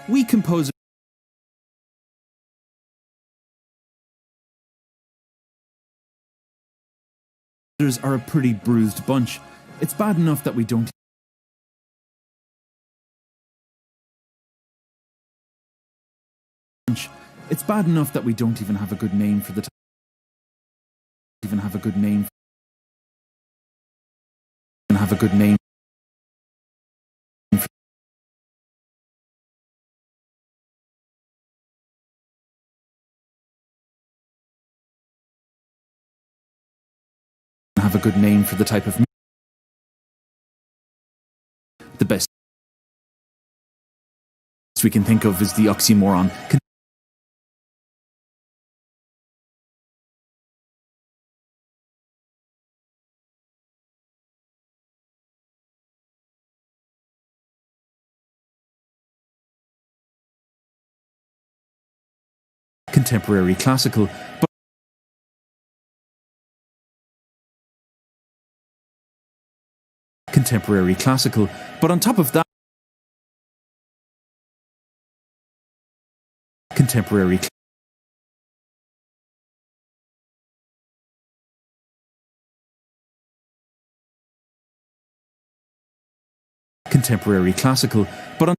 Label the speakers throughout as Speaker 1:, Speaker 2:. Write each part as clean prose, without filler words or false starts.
Speaker 1: We composers are a pretty bruised bunch. It's bad enough that we don't It's bad enough that we don't even have a good name for the have a good name have a good name have a good name for the type of the best we can think of is the oxymoron contemporary classical, but contemporary classical, but on top of that contemporary contemporary classical, but on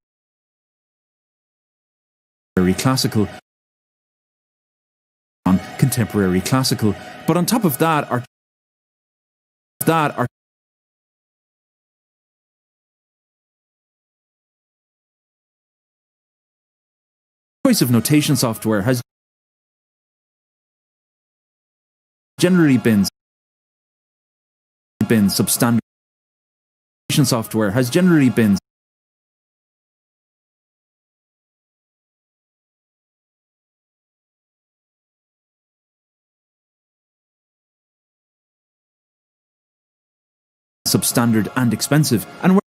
Speaker 1: contemporary classical, but on top of that are choice of notation software has generally been substandard. Software has generally been substandard and expensive, and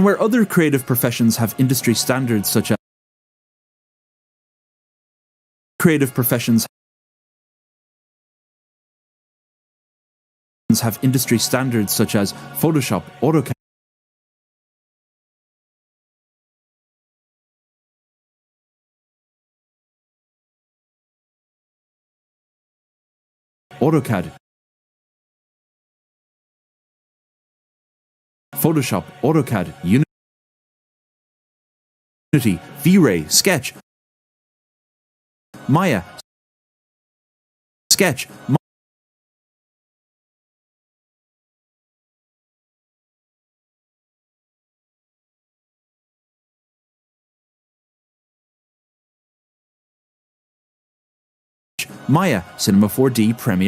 Speaker 1: where other creative professions have industry standards such as Photoshop, AutoCAD, Photoshop, AutoCAD, Unity, V-Ray, Sketch, Maya, Sketch, Maya, Cinema 4D, Premiere,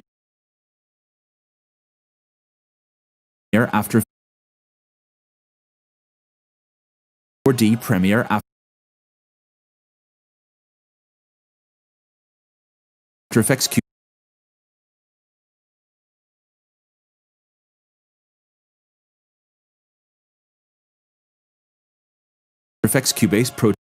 Speaker 1: After 4D, Premiere, After Effects, Cubase, Pro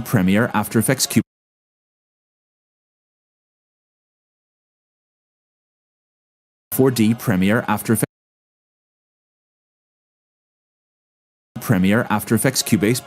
Speaker 1: Premiere, After Effects, Cubase, 4D, Premiere, After Effects, Cubase,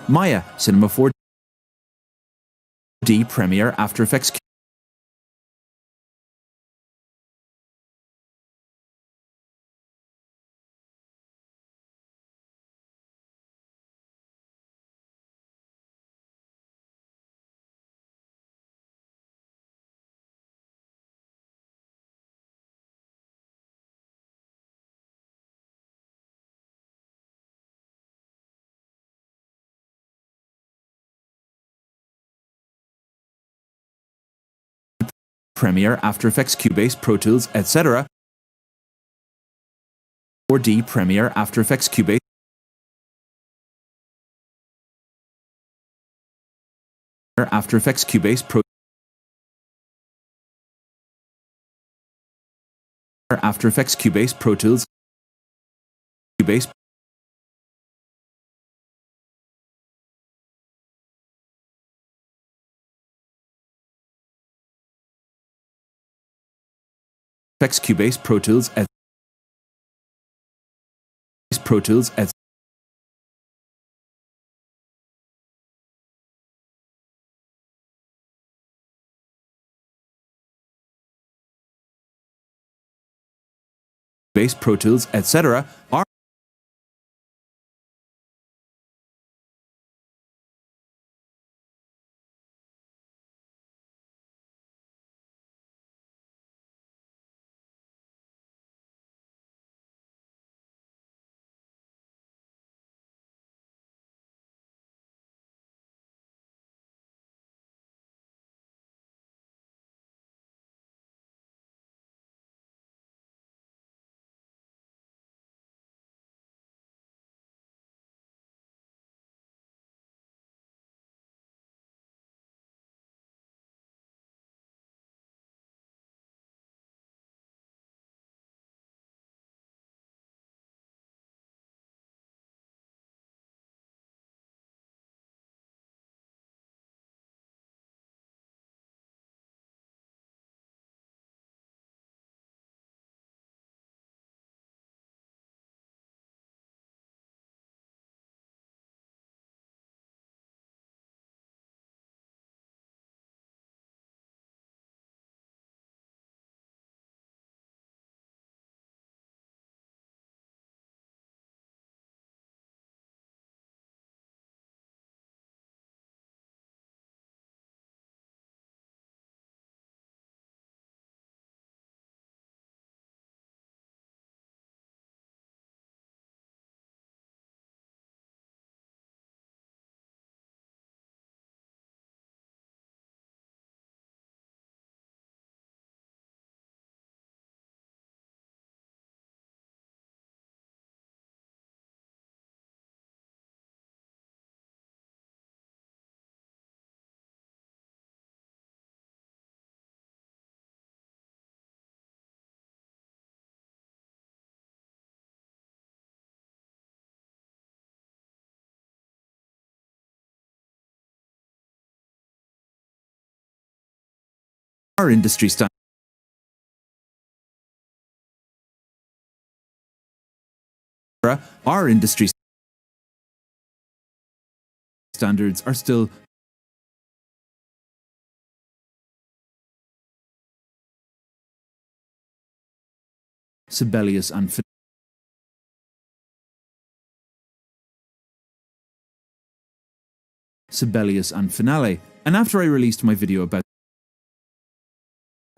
Speaker 1: Maya, Cinema 4D, Premiere, After Effects, Premiere, After Effects, Cubase, Pro Tools, etc. 4D, Premiere, After Effects, Cubase, After Effects, Cubase, Pro After Effects, Cubase, Pro Tools, Cubase, Effects, Cubase, Pro Tools, Pro Tools, Base, Pro Tools, etc. are our industry standards are still Sibelius and Finale. And after I released my video about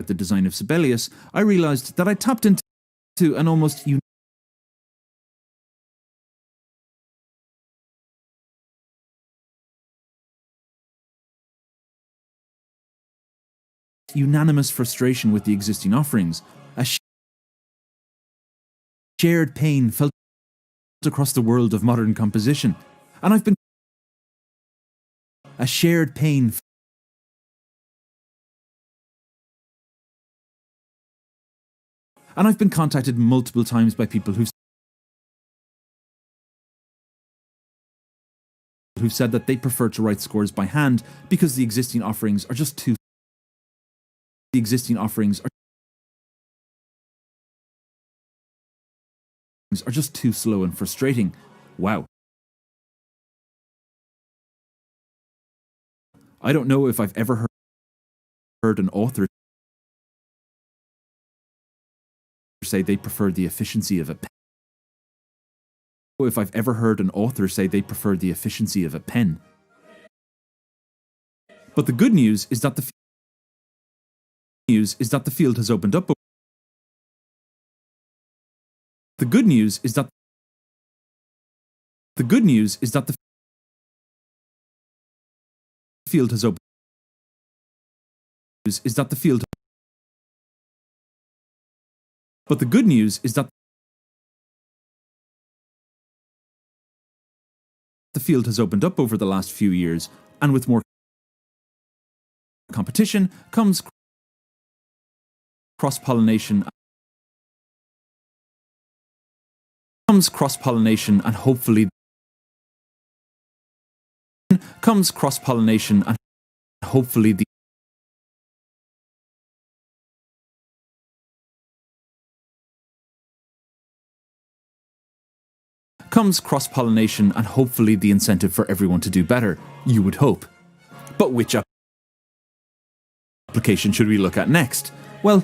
Speaker 1: the design of Sibelius, I realized that I tapped into an almost unanimous frustration with the existing offerings, a shared pain felt across the world of modern composition, and I've been a shared pain and I've been contacted multiple times by people who've said that they prefer to write scores by hand because the existing offerings are just too slow and frustrating. Wow. I don't know if I've ever heard an author say they prefer the efficiency of a pen. If I've ever heard an author say they prefer the efficiency of a pen. But the good news is that the field has opened up. The good news is that the field has opened. Is that the field. But the good news is that the field has opened up over the last few years, and with more competition comes cross-pollination. And hopefully the comes cross-pollination and hopefully the incentive for everyone to do better, you would hope. But which application should we look at next? Well,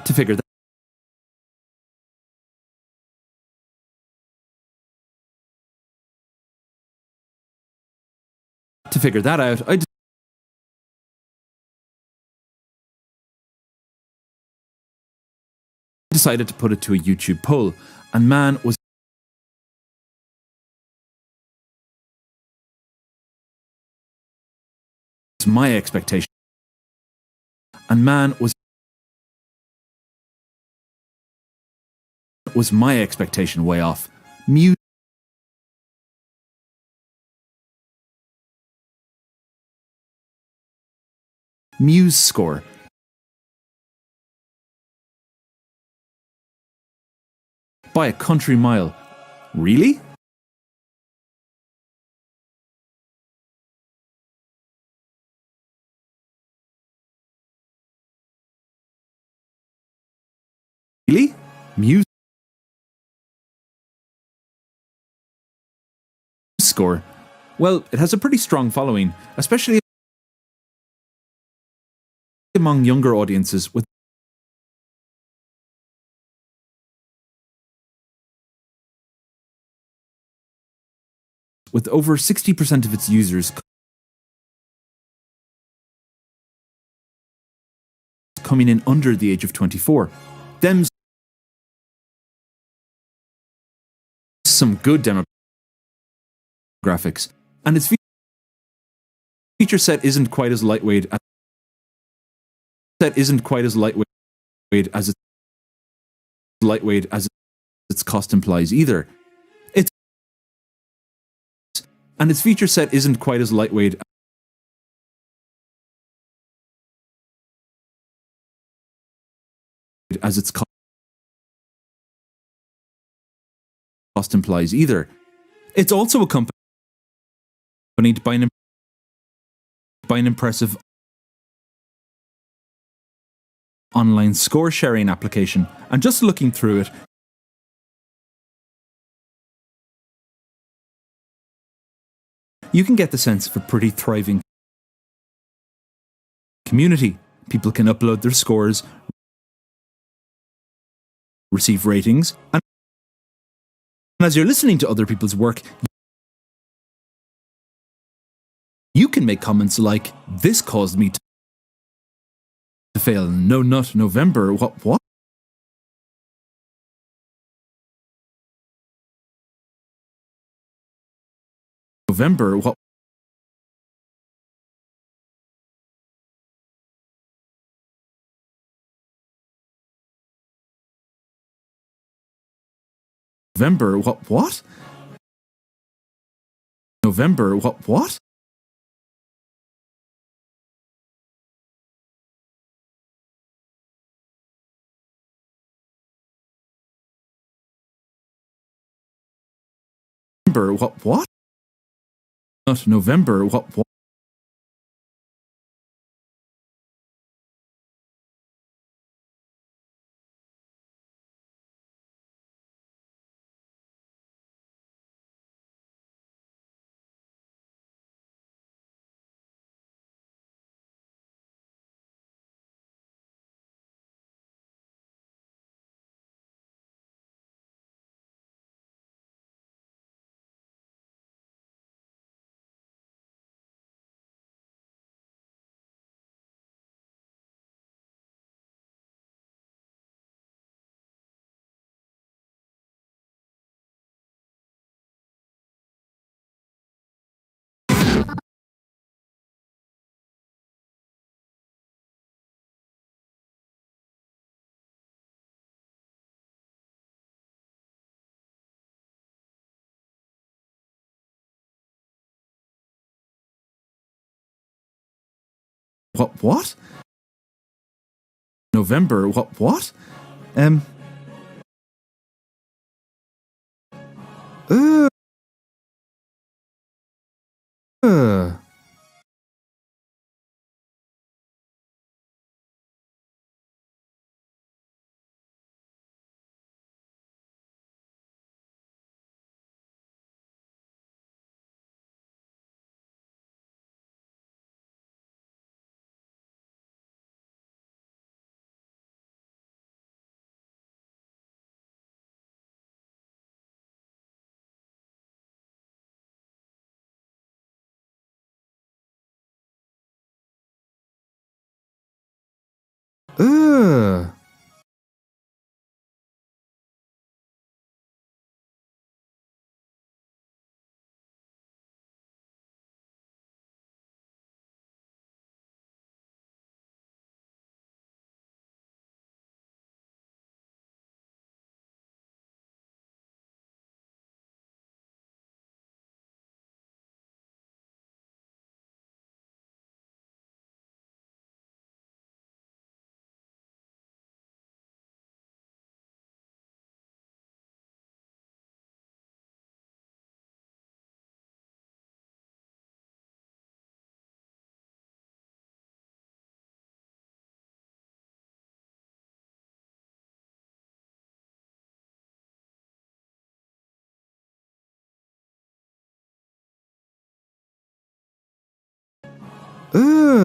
Speaker 1: to figure that out, I decided to put it to a YouTube poll, and man was my expectation. Was my expectation way off? MuseScore. By a country mile. Really? Really? MuseScore. Well, it has a pretty strong following, especially among younger audiences with over 60% of its users coming in under the age of 24. Them's some good demographics, and its feature set isn't quite as lightweight as its cost implies either. Its feature set isn't quite as lightweight as its cost implies either. It's also accompanied by an impressive online score sharing application, and just looking through it, you can get the sense of a pretty thriving community. People can upload their scores, receive ratings, and as you're listening to other people's work, you can make comments like, "This caused me to fail. No, not November. What? November? What? November? What? November? What? November? What? Not November. What? What? November? What? Uh, uh. Uh. Uh.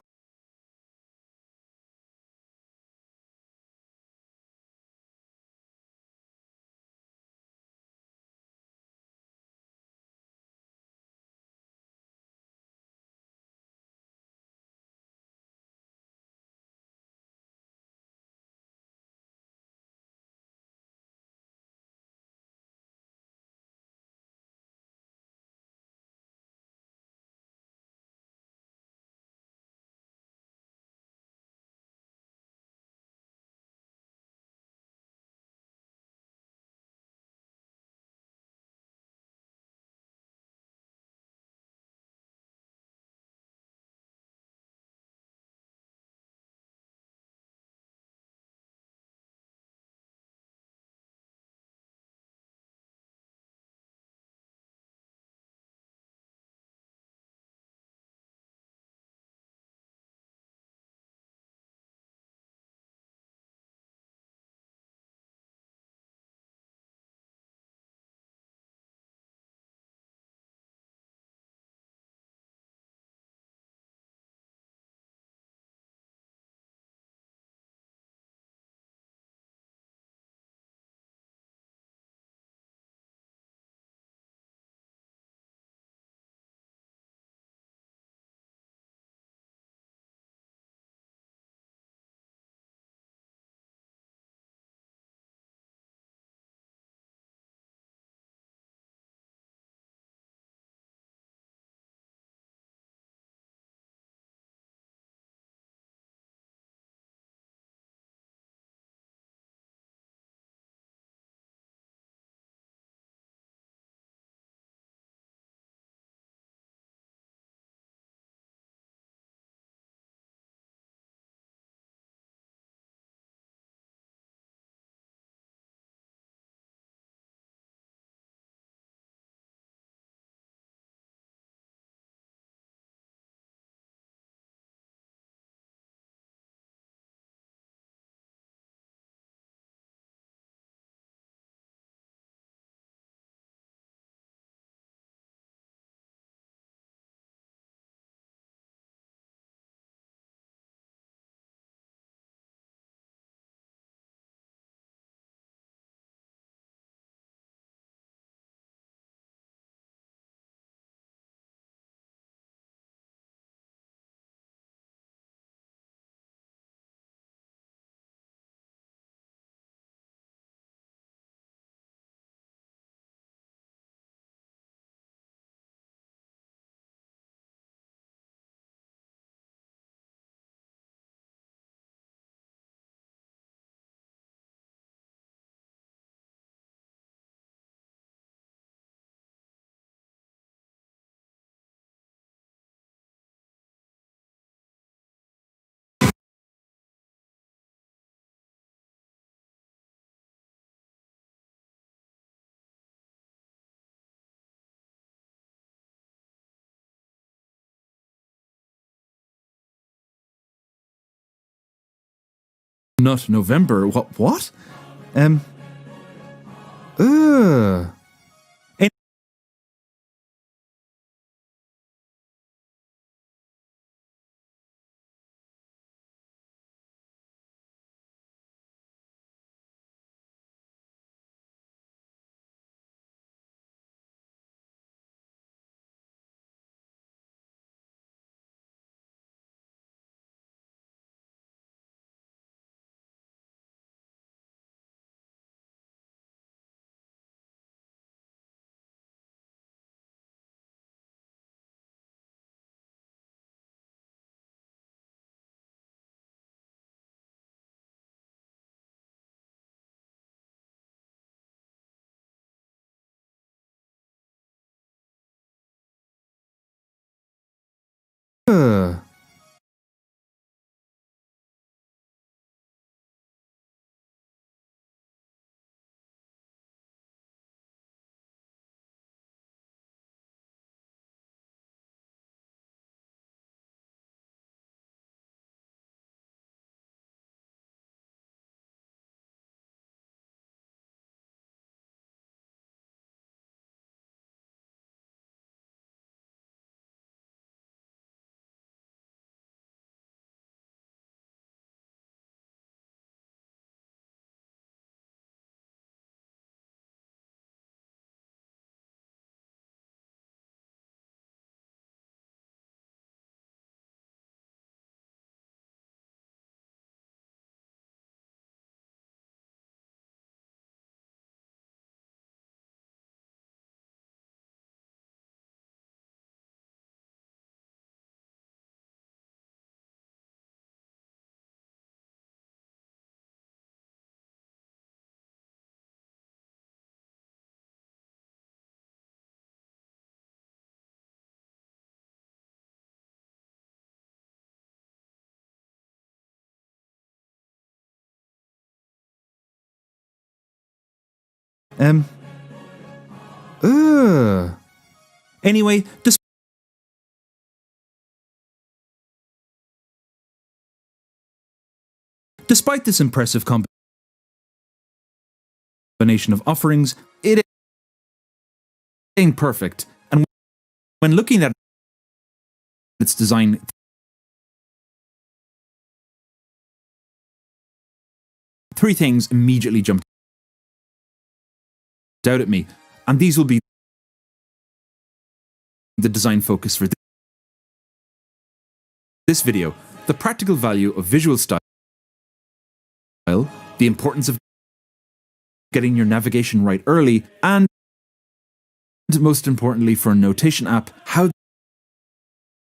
Speaker 1: Not November. What? An- Anyway, despite this impressive combination of offerings, it ain't perfect. And when looking at its design, three things immediately jumped out at me, and these will be the design focus for this video: the practical value of visual style, the importance of getting your navigation right early, and most importantly for a notation app, how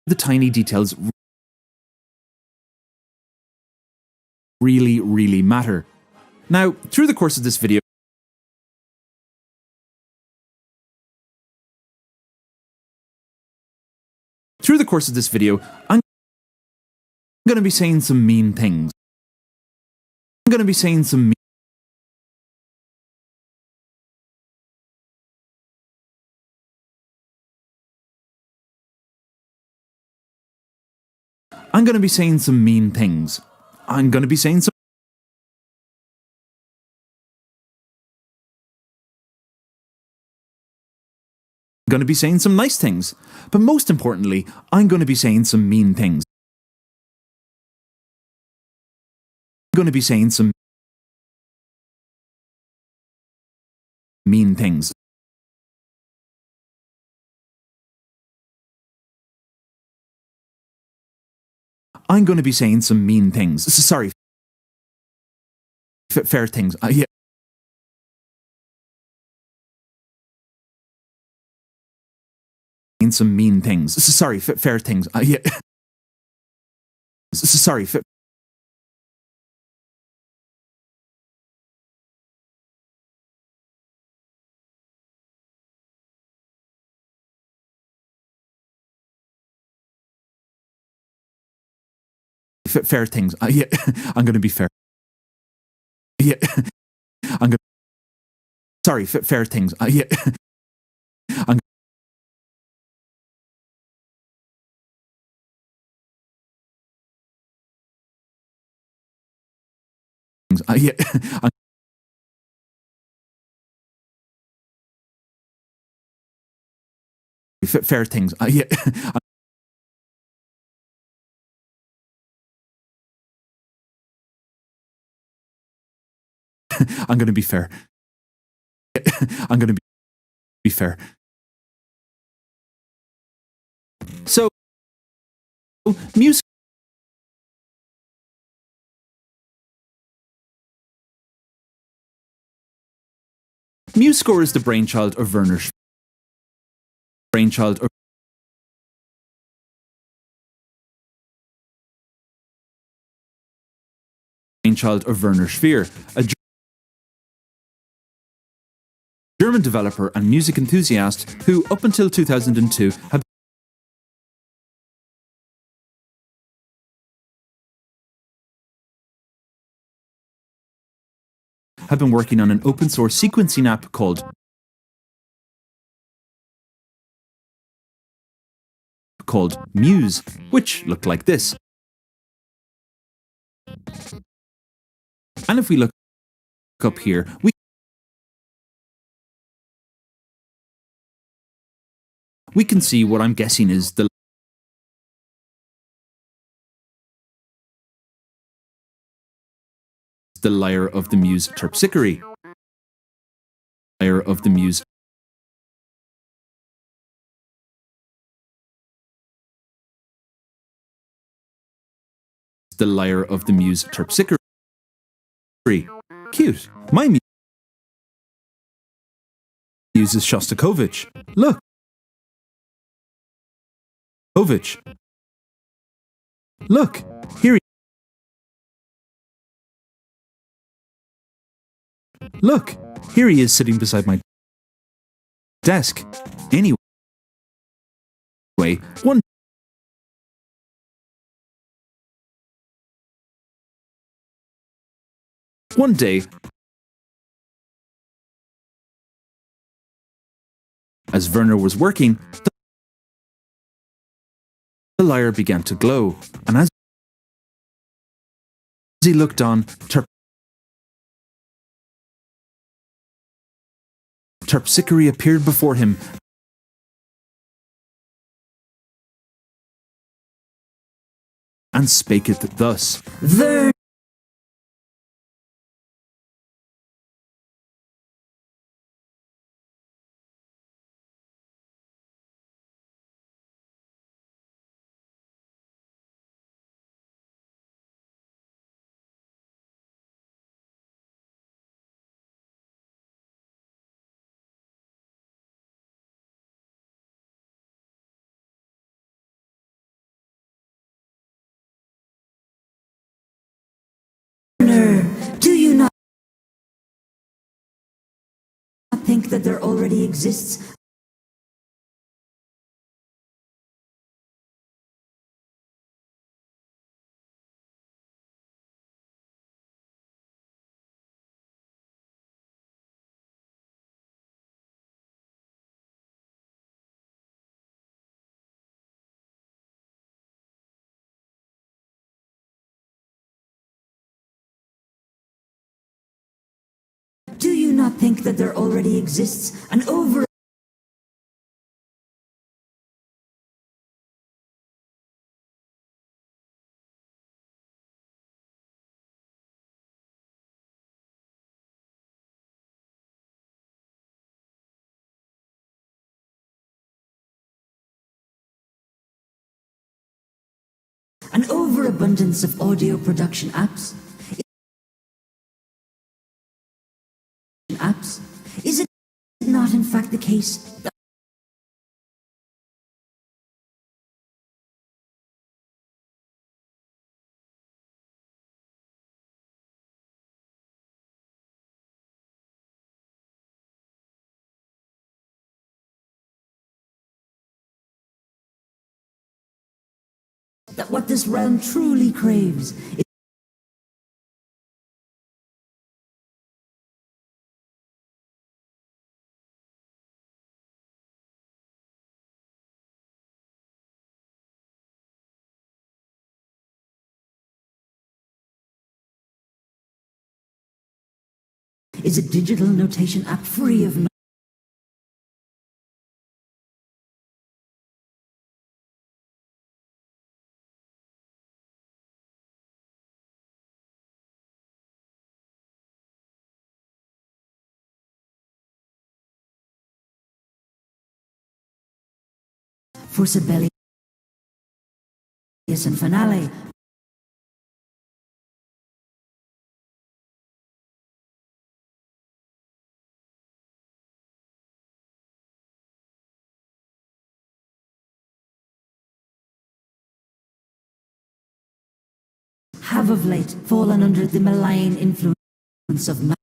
Speaker 1: the tiny details really matter. Now, through the course of this video, I'm going to be saying some mean things. I'm going to be saying some mean things. I'm going to be saying some nice things. But most importantly, I'm going to be saying some mean things. I'm going to be saying some mean things. I'm going to be saying some mean things. Sorry. Fair things. Yeah. Some mean things. Sorry. Fair things. Yeah. Sorry. Fair things. Yeah. I'm going to be fair. Yeah. I'm going to. Sorry. Fair things. Yeah. I'm Yeah, fair things. Yeah, I'm going to be fair. I'm going to be fair. So, MuseScore is the brainchild of Werner's brainchild of Werner Schwer, a German developer and music enthusiast who, up until 2002, had been working on an open source sequencing app called Muse, which looked like this. And if we look up here, we can see what I'm guessing is the lyre of the Muse terpsichore. Lyre of the Muse. The lyre of the Muse terpsichore. Cute. My muse is Shostakovich. Look. Look. Here he Look. Here he is sitting beside my desk. Anyway, one day, as Werner was working, the lyre began to glow, and as he looked on, terpsichore appeared before him and spake it thus. Werner! Do you not think that there already exists Do you not think that there already exists an over an overabundance of audio production apps? Is it not in fact the case that what this realm truly craves
Speaker 2: is a digital notation app free of for Sibelius and Finale. Have of late fallen under the malign influence of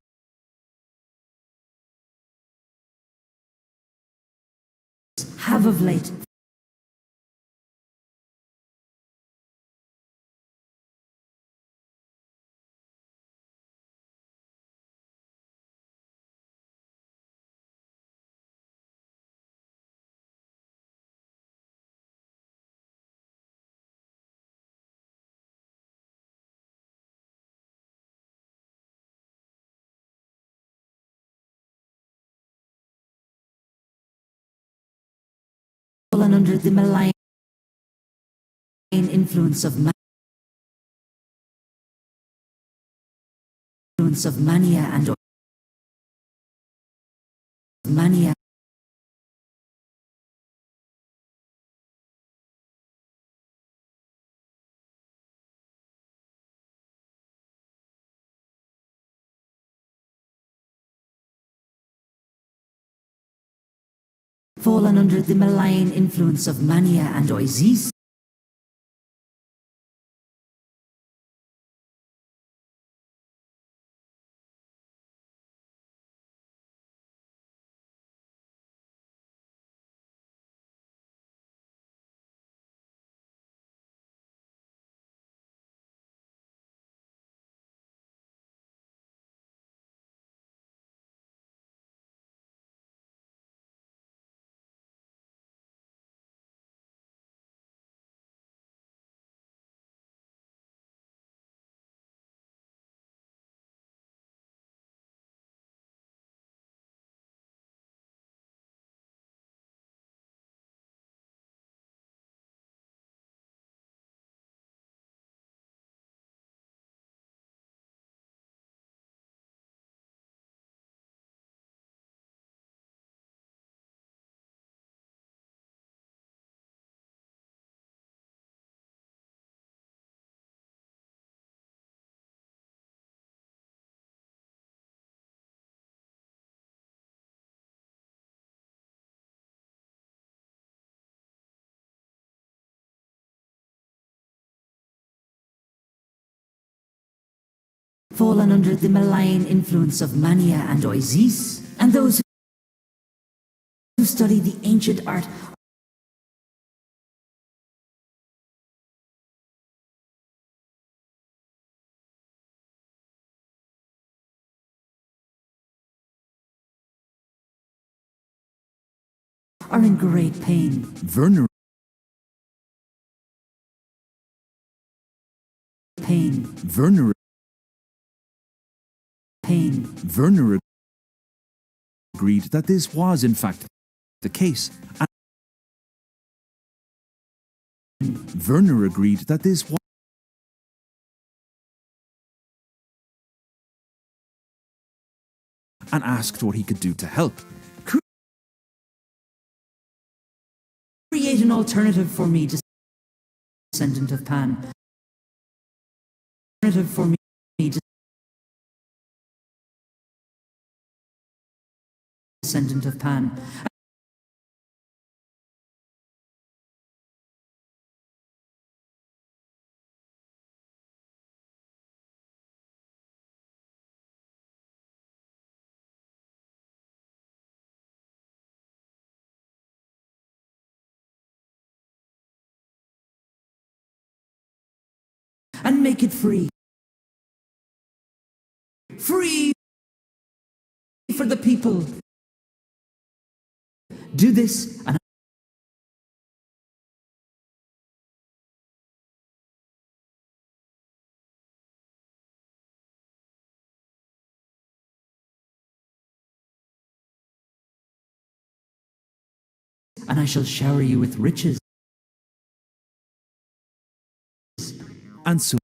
Speaker 2: have of late fallen under the malign influence of mania and mania. Fallen under the malign influence of mania and oasis. Fallen under the malign influence of mania and oasis, and those who study the ancient art are in great pain.
Speaker 1: Werner.
Speaker 2: Pain.
Speaker 1: Werner.
Speaker 2: Pain.
Speaker 1: Werner agreed that this was in fact the case. And Werner agreed that this was and asked what he could do to help.
Speaker 2: Create an alternative for me, descendant of Pan. Alternative for me, descendant of Pan. And make it free. Free for the people. Do this and and I shall shower you with riches.
Speaker 1: And so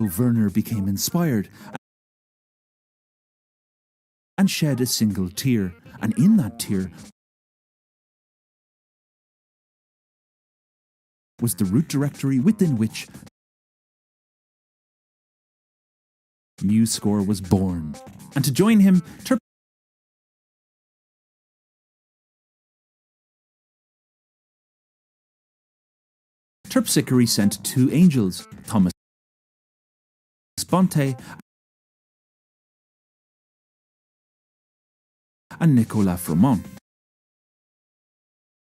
Speaker 1: Werner became inspired and shed a single tear, and in that tear was the root directory within which MuseScore was born. And to join him, Terpsichore sent two angels, Thomas Sponte and Nicolas Froment,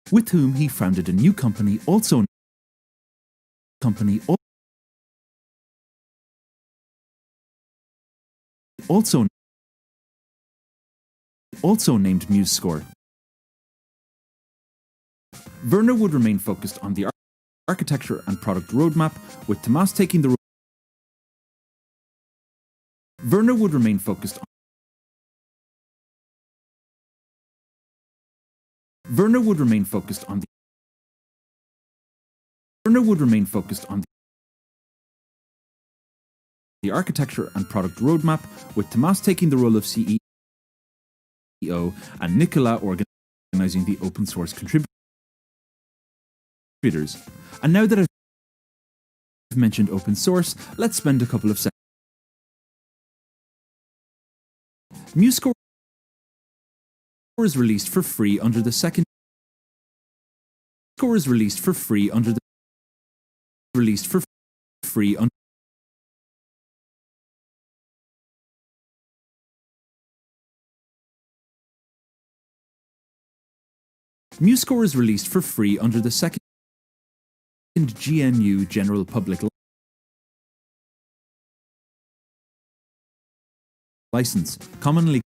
Speaker 1: with whom he founded a new company also named MuseScore. Werner would remain focused on the architecture and product roadmap, with Thomas taking the Werner would remain focused on the architecture and product roadmap, with Thomas taking the role of CEO and Nicolas organizing the open source contributors. And now that I've mentioned open source, let's spend a couple of seconds. MuseScore is released for free under the second MuseScore is released for free under the second GNU General Public License, commonly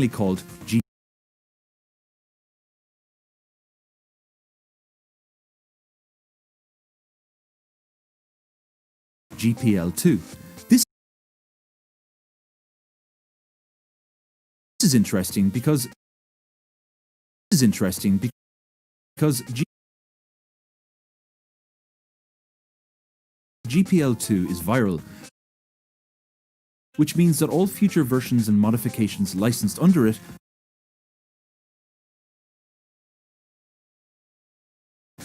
Speaker 1: called GPL2. This is interesting because GPL2 is viral, which means that all future versions and modifications licensed under it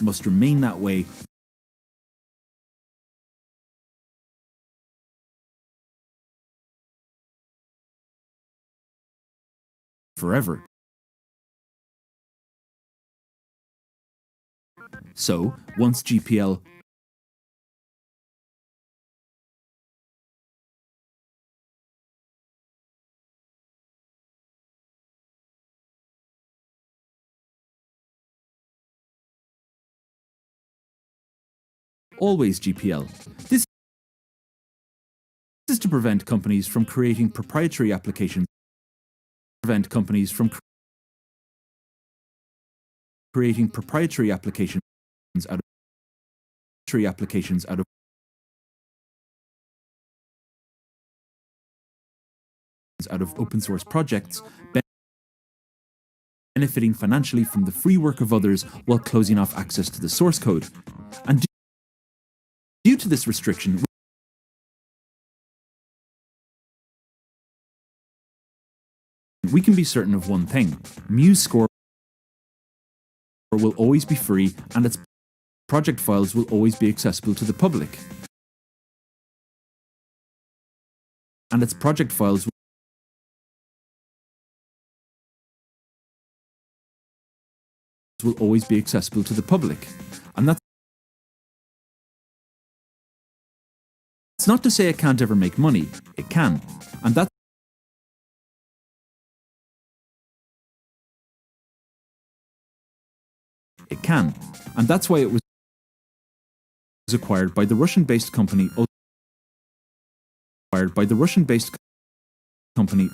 Speaker 1: must remain that way forever. So, once GPL always GPL. This is to prevent companies from creating proprietary applications out of open source projects, benefiting financially from the free work of others while closing off access to the source code. And due to this restriction, we can be certain of one thing: MuseScore will always be free, and its project files will always be accessible to the public. And its project files will always be accessible to the public. And that's not to say it can't ever make money. It can. And that's it can. And that's why it was acquired by the Russian-based company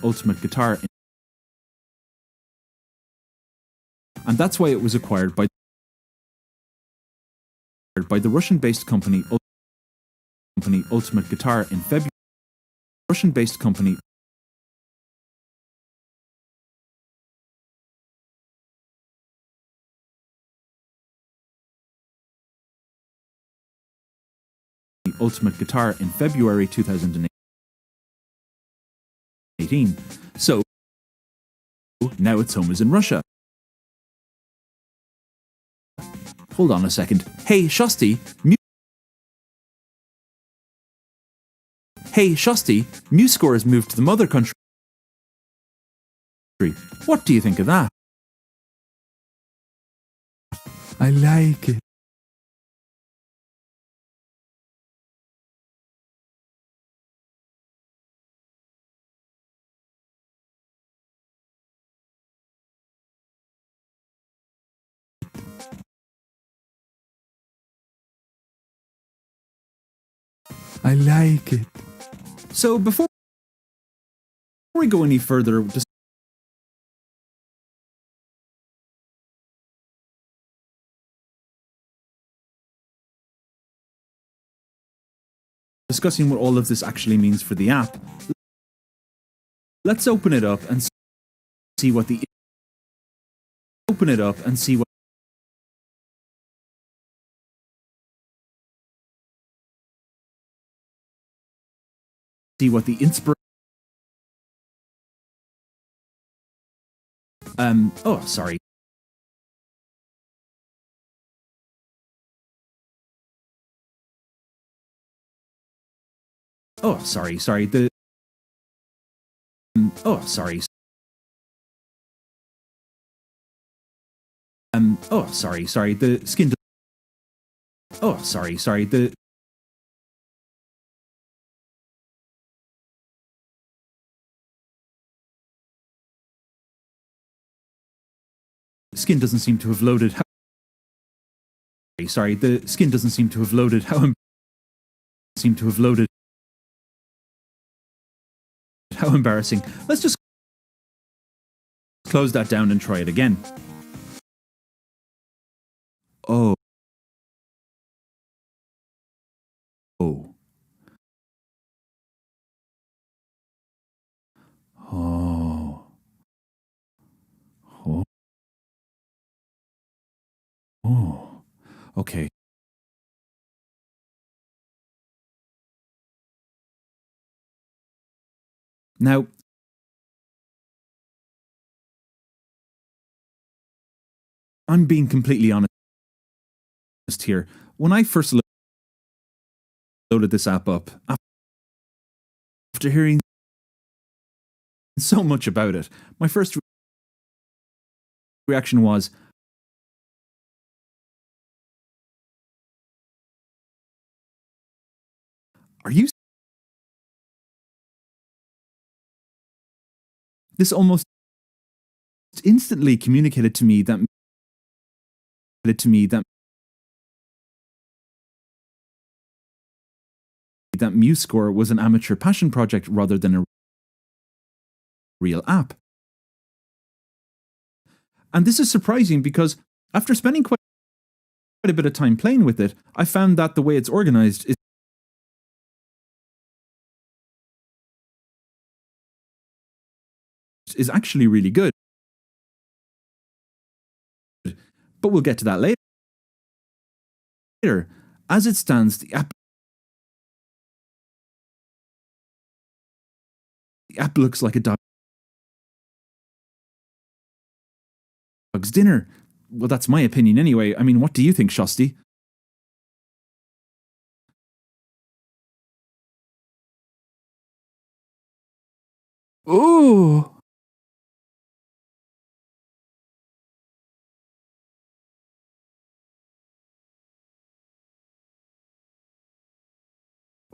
Speaker 1: Ultimate Guitar and that's why it was acquired by the Russian-based company Ultimate Guitar in February. Russian-based company Ultimate Guitar in February 2018. So now its home is in Russia. Hold on a second. Hey, Shosty. MuseScore has moved to the mother country. What do you think of that? I like it. I like it. So before we go any further, discussing what all of this actually means for the app, let's open it up and see what the inspiration. Oh, sorry. Oh, sorry. Oh, sorry. Oh, sorry. The skin. Oh, sorry. The skin doesn't seem to have loaded. Sorry. The skin doesn't seem to have loaded. How embarrassing. Let's just close that down and try it again. Oh. Oh. Oh. Oh. Oh. Okay. Now, I'm being completely honest here. When I first loaded this app up, after hearing so much about it, my first reaction was, are you? This almost instantly communicated to me that MuseScore was an amateur passion project rather than a real app. And this is surprising because after spending quite a bit of time playing with it, I found that the way it's organized is actually really good. But we'll get to that later. As it stands, the app looks like a dog's dinner. Well, that's my opinion anyway. I mean, what do you think, Shosty? Ooh.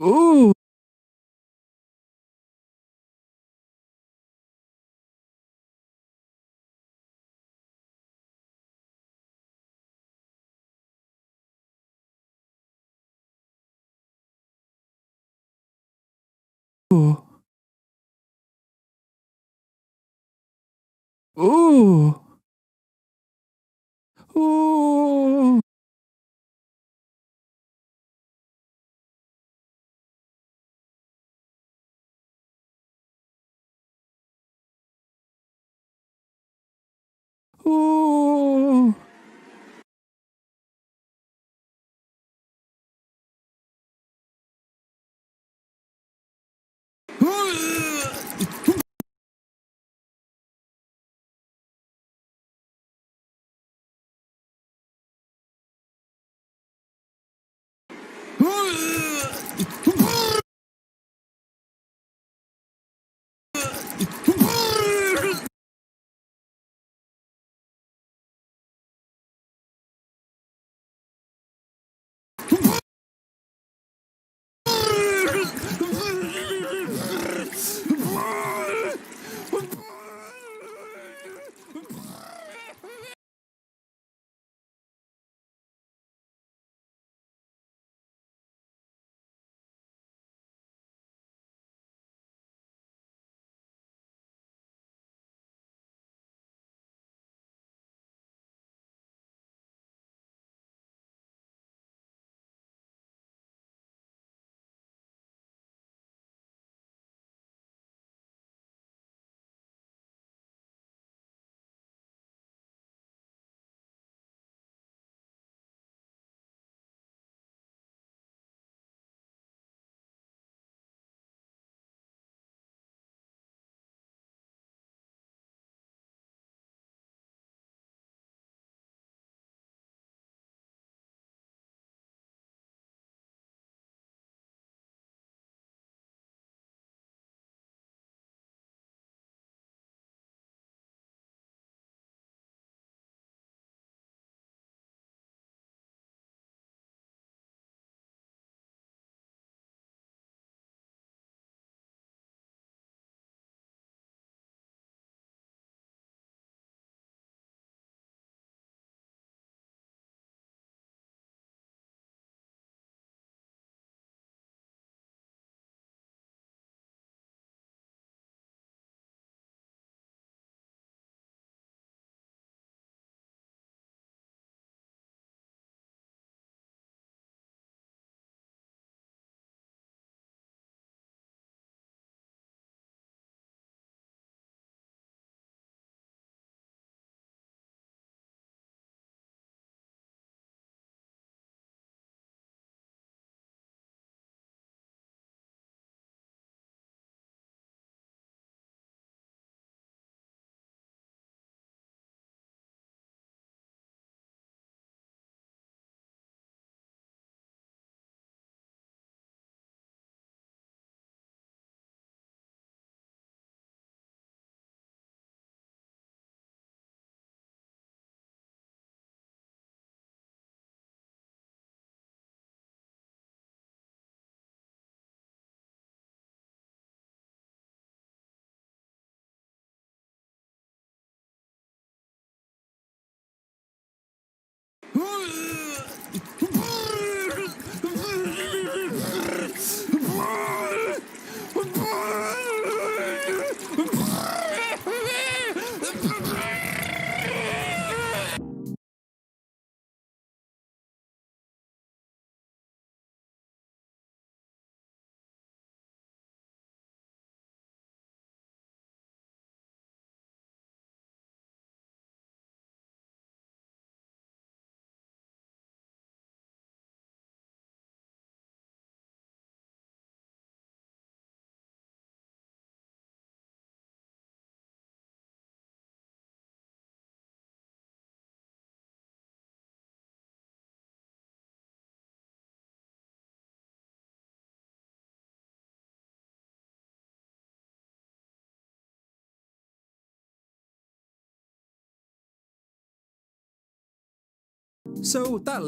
Speaker 1: Ooh. Ooh. Ooh. Oh. So that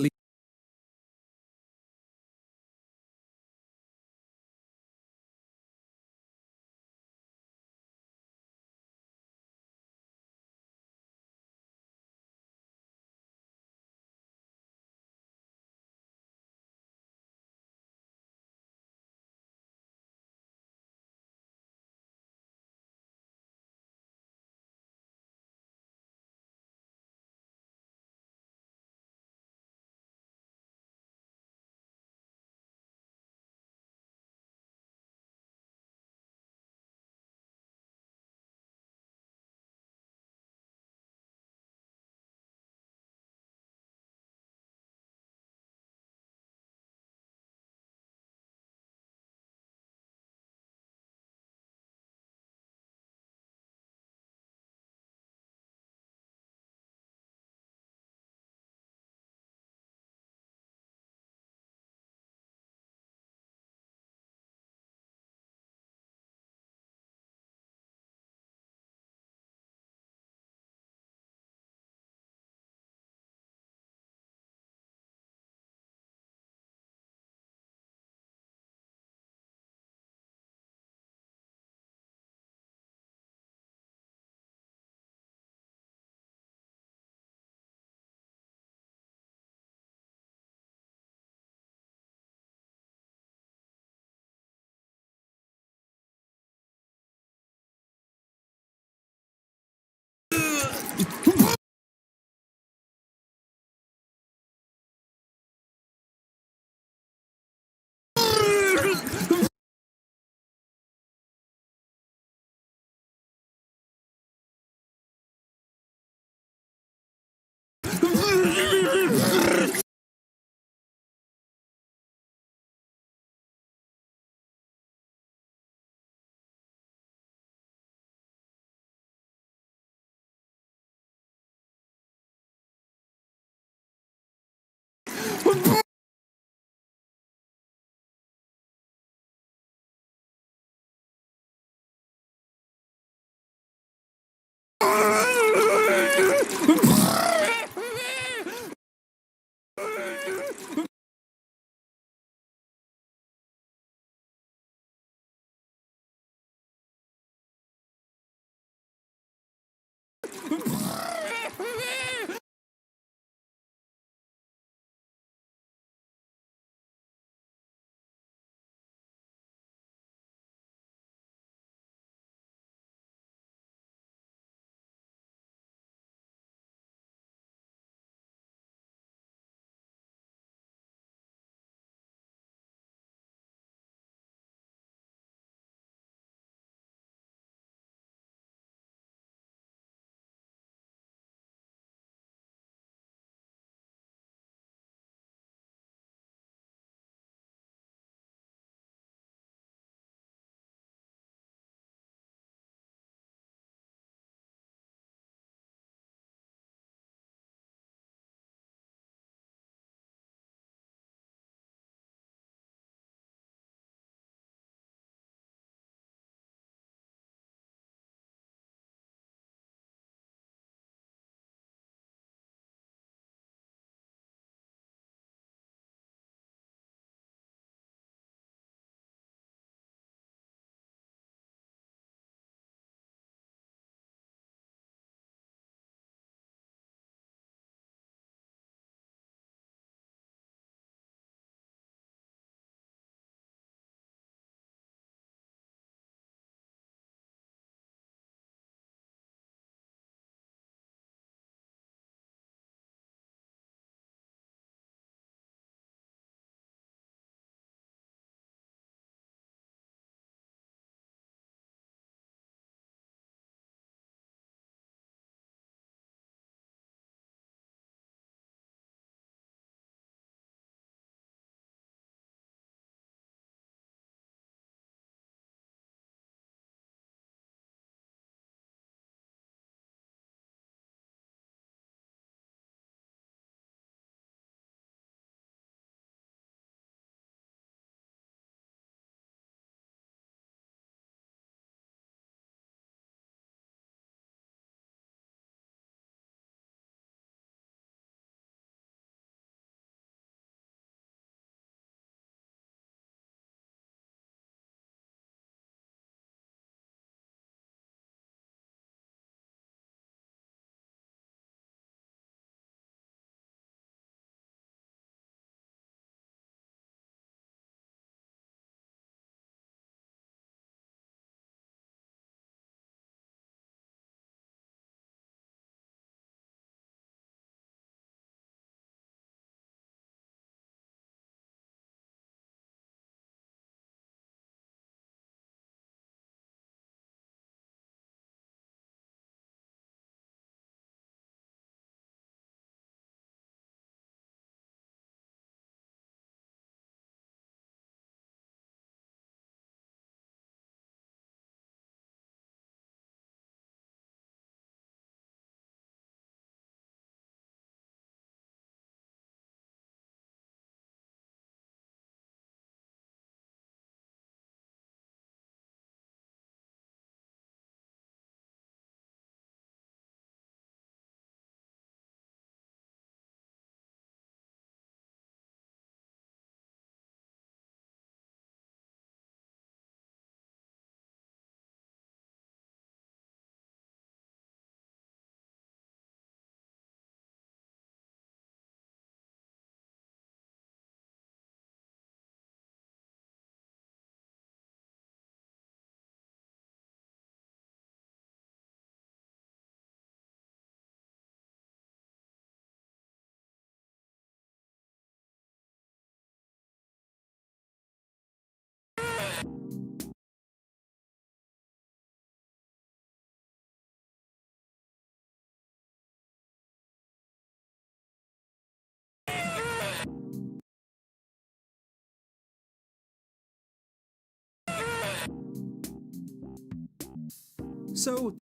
Speaker 1: So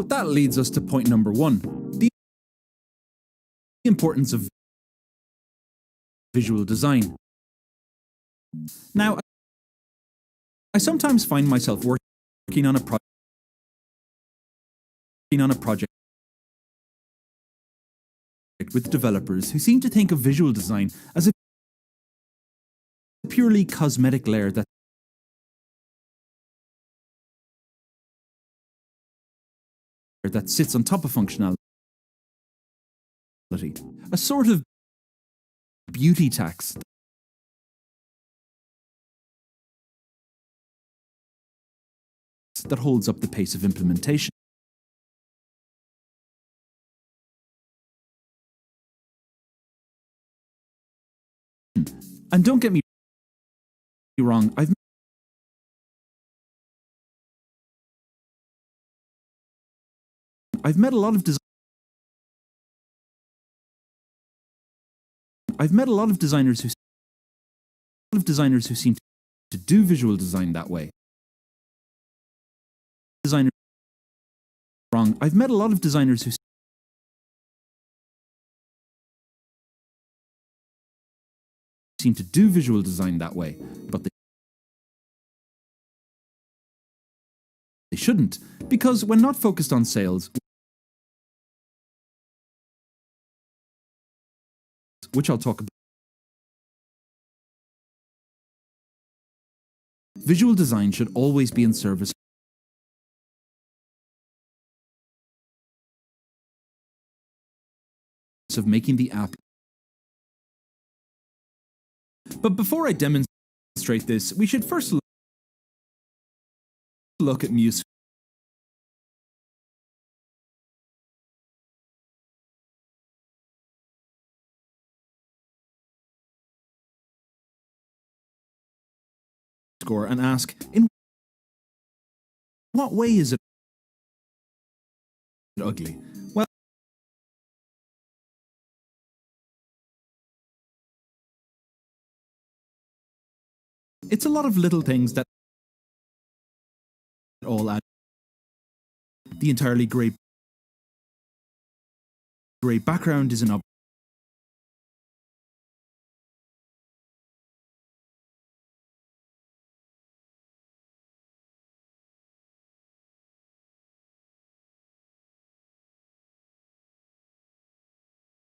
Speaker 1: that leads us to point number 1, the importance of visual design. Now, I sometimes find myself working on a project with developers who seem to think of visual design as a purely cosmetic layer that sits on top of functionality, a sort of beauty tax that holds up the pace of implementation. And don't get me wrong, I've met a lot of designers who seem to do visual design that way. I've met a lot of designers who seem to do visual design that way, but they shouldn't, because when not focused on sales, which I'll talk about, visual design should always be in service of making the app. But before I demonstrate this, we should first look at MuseScore. And ask, in what way is it ugly? Well, it's a lot of little things that all add. The entirely grey background is an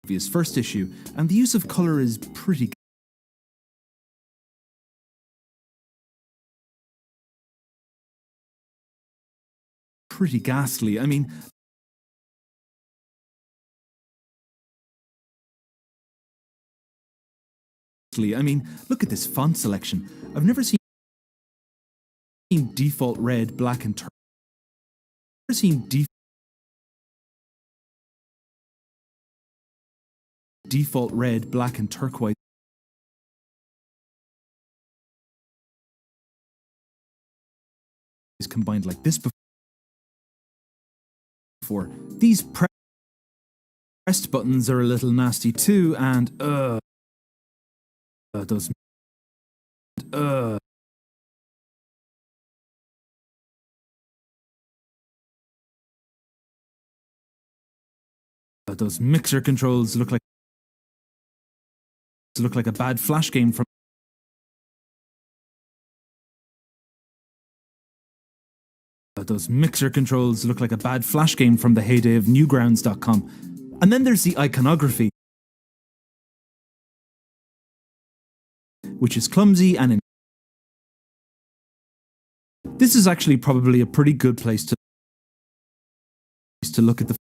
Speaker 1: obvious first issue, and the use of color is pretty ghastly. I mean, look at this font selection. I've never seen default red, black, and turquoise. I've never seen default red, black, and turquoise is combined like this before. These pressed buttons are a little nasty too, and those mixer controls look like a bad flash game from those mixer controls look like a bad flash game from the heyday of Newgrounds.com. And then there's the iconography, which is clumsy and this is actually probably a pretty good place to look at the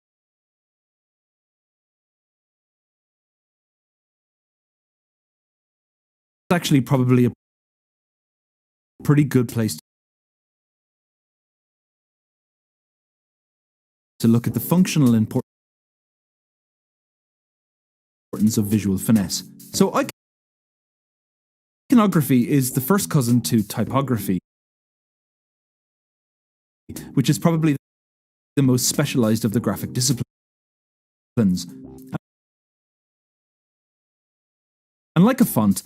Speaker 1: actually probably a pretty good place to look at the functional importance of visual finesse. So iconography is the first cousin to typography, which is probably the most specialized of the graphic disciplines. And like a font,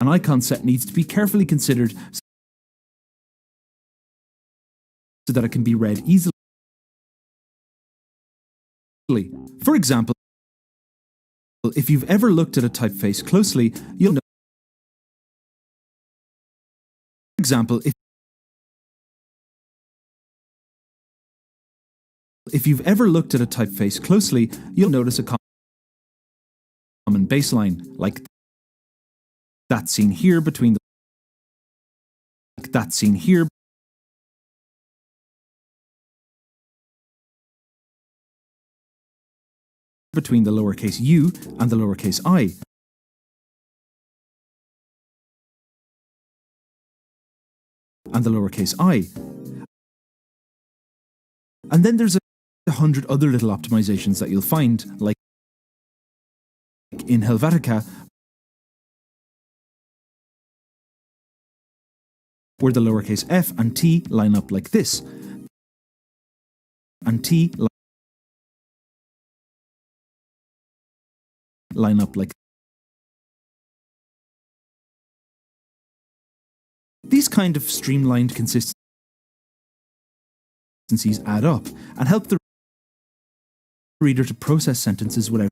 Speaker 1: an icon set needs to be carefully considered so that it can be read easily. For example, if you've ever looked at a typeface closely, you'll know. For example, if you've ever looked at a typeface closely, you'll notice a common baseline, like that seen here between the between the lowercase u and the lowercase I. And the lowercase I. And then there's 100 other little optimizations that you'll find, like in Helvetica, where the lowercase f and t line up like this, and t line up like. These kind of streamlined consistencies add up and help the reader to process sentences without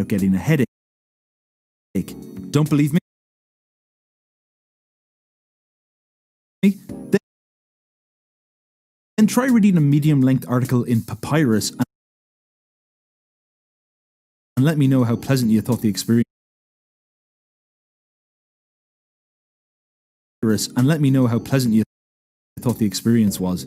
Speaker 1: getting a headache. Don't believe me? Then try reading a medium-length article in Papyrus and let me know how pleasant you thought the experience. And let me know how pleasant you thought the experience was.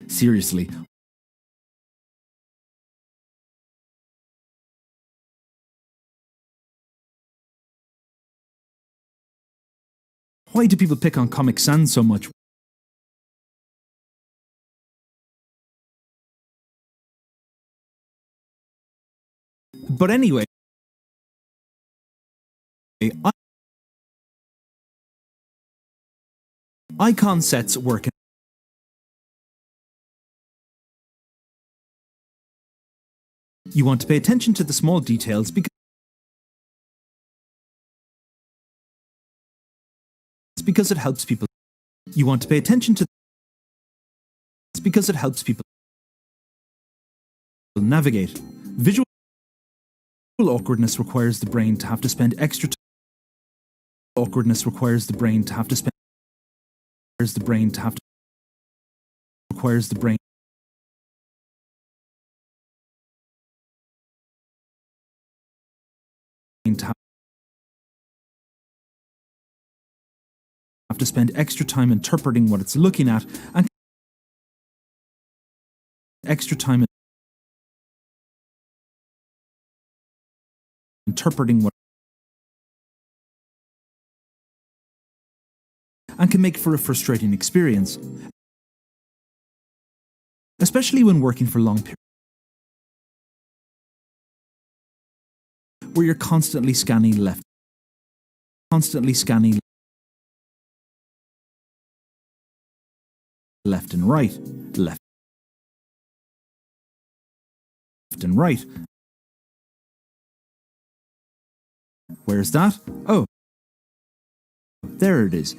Speaker 1: Seriously. Why do people pick on Comic Sans so much? But anyway, icon sets work. You want to pay attention to the small details because it helps people. You want to pay attention to because it helps people navigate. Visual awkwardness requires the brain to have to spend extra time. Awkwardness requires the brain to have to spend. Requires the brain to have to. Requires the brain. To have to spend extra time interpreting what it's looking at and extra time interpreting what and can make for a frustrating experience, especially when working for long periods where you're constantly scanning left and right, left and right. Where's that? Oh, there it is.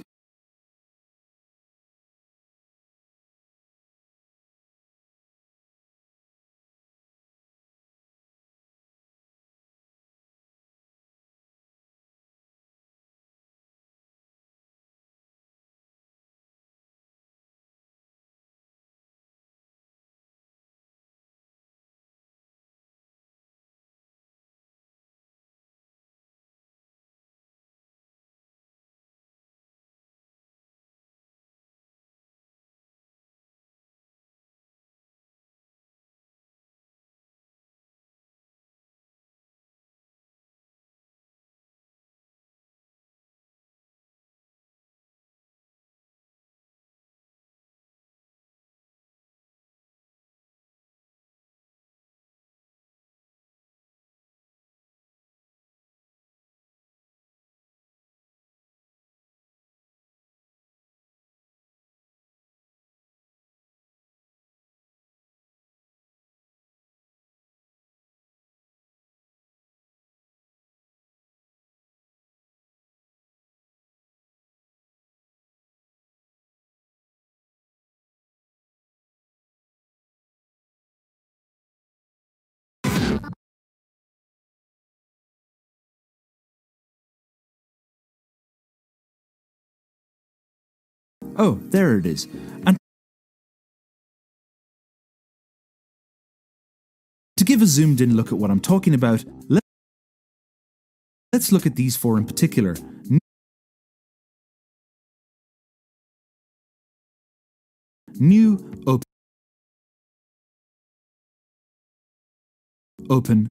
Speaker 1: Oh, there it is. And to give a zoomed in look at what I'm talking about, let's look at these four in particular. New, open,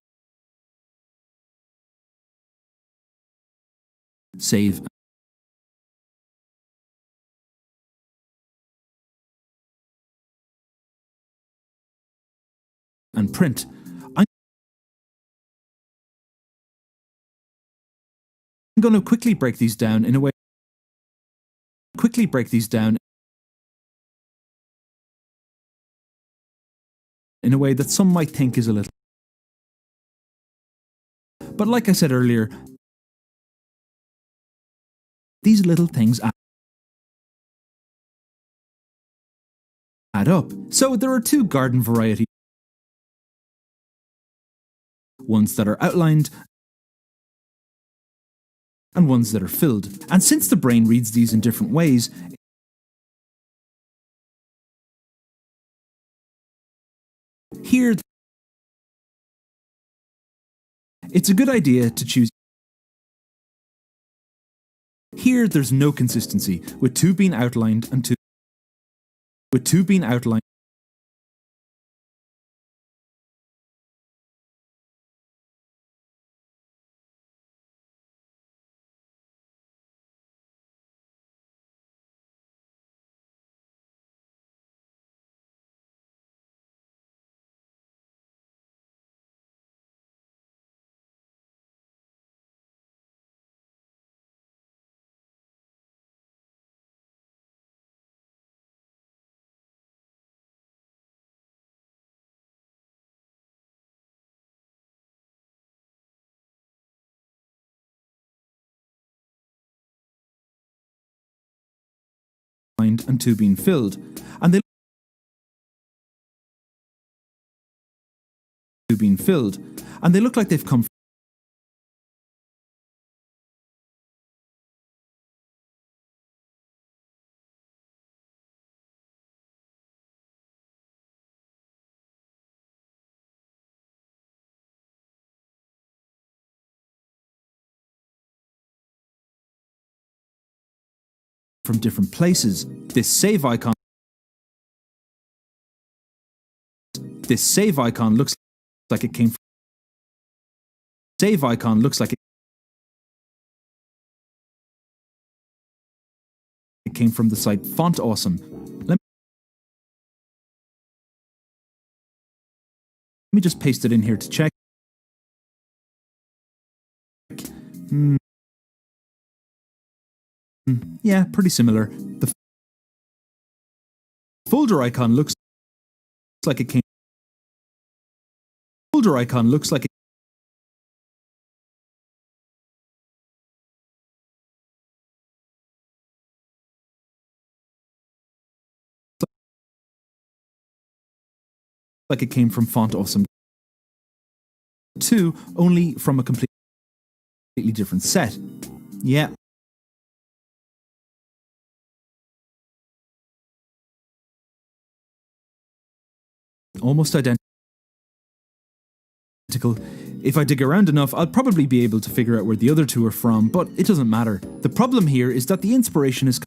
Speaker 1: save, and print. I'm going to quickly break these down in a way that some might think is a little. But like I said earlier, these little things add up. So there are two garden variety ones that are outlined and ones that are filled. And since the brain reads these in different ways, here it's a good idea to choose. Here there's no consistency, with two being outlined and two being outlined. And two being filled, and they look like they've come from different places. This save icon looks like it came from the site Font Awesome. Let me just paste it in here to check. Yeah, pretty similar. The folder icon looks like it came. Folder icon looks like it came from Font Awesome 2, only from a completely different set. Yeah. Almost identical. If I dig around enough, I'll probably be able to figure out where the other two are from, but it doesn't matter. The problem here is that the inspiration is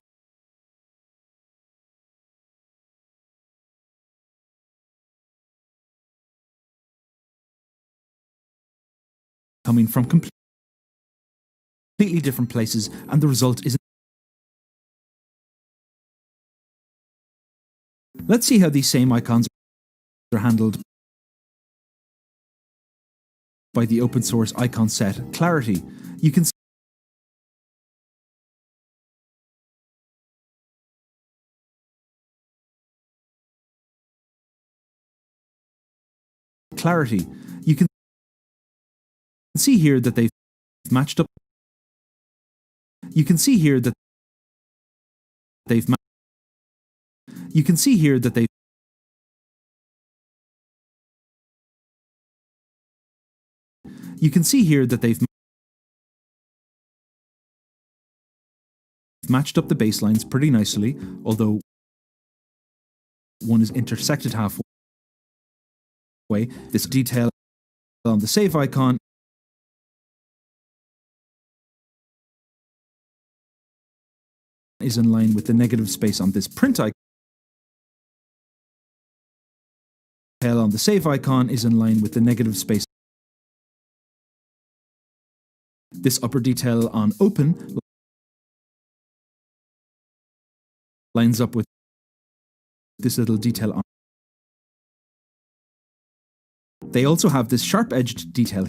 Speaker 1: coming from completely different places, and the result isn't. Let's see how these same icons are handled by the open source icon set Clarity. You can see Clarity. You can see here that they've matched up. You can see here that they've You can see here that they've matched up the baselines pretty nicely, although one is intersected halfway. This detail on the save icon is in line with the negative space on this print icon. On the save icon is in line with the negative space. This upper detail on open lines up with this little detail on. They also have this sharp-edged detail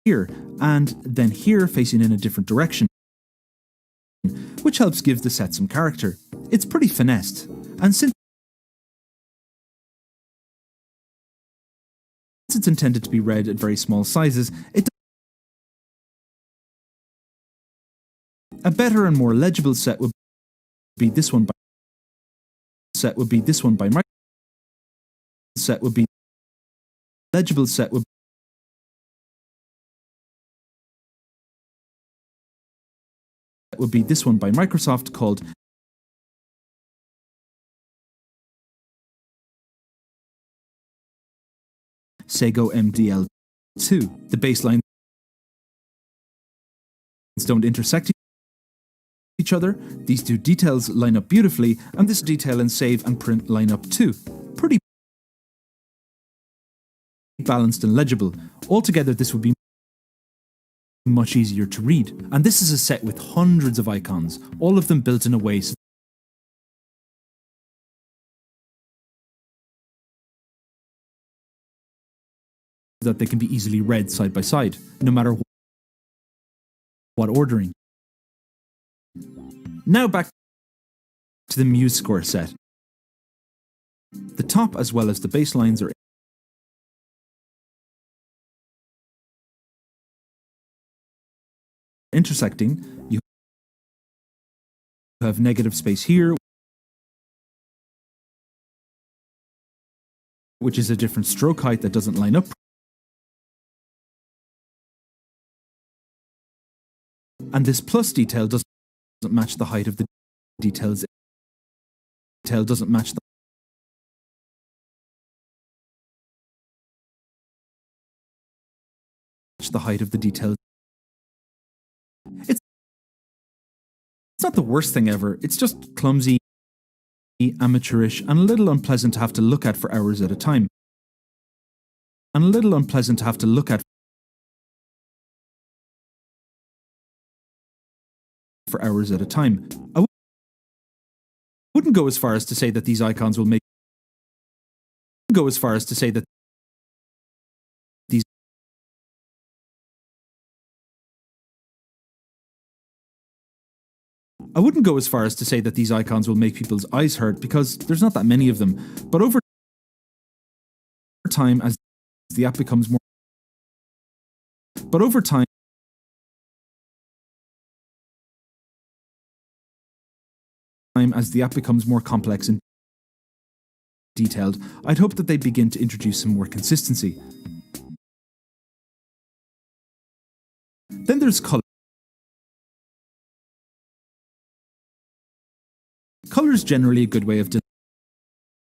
Speaker 1: here, and then here facing in a different direction, which helps give the set some character. It's pretty finessed, and since it's intended to be read at very small sizes, a better and more legible set would be this one by legible set would be this one by Microsoft called Sego MDL2. The baselines don't intersect each other. These two details line up beautifully, and this detail in save and print line up too. Pretty balanced and legible. Altogether, this would be much easier to read. And this is a set with hundreds of icons, all of them built in a way so that they can be easily read side by side, no matter what ordering. Now back to the MuseScore set. The top as well as the baselines are intersecting. You have negative space here, which is a different stroke height that doesn't line up. And this plus detail doesn't match the height of the details. Detail doesn't match the height of the detail. It's not the worst thing ever. It's just clumsy, amateurish, and a little unpleasant to have to look at for hours at a time. I wouldn't go as far as to say that these icons will make I wouldn't go as far as to say that these icons will make people's eyes hurt, because there's not that many of them. But over time, as the app becomes more complex and detailed, I'd hope that they begin to introduce some more consistency. Then there's color. Color is generally a good way of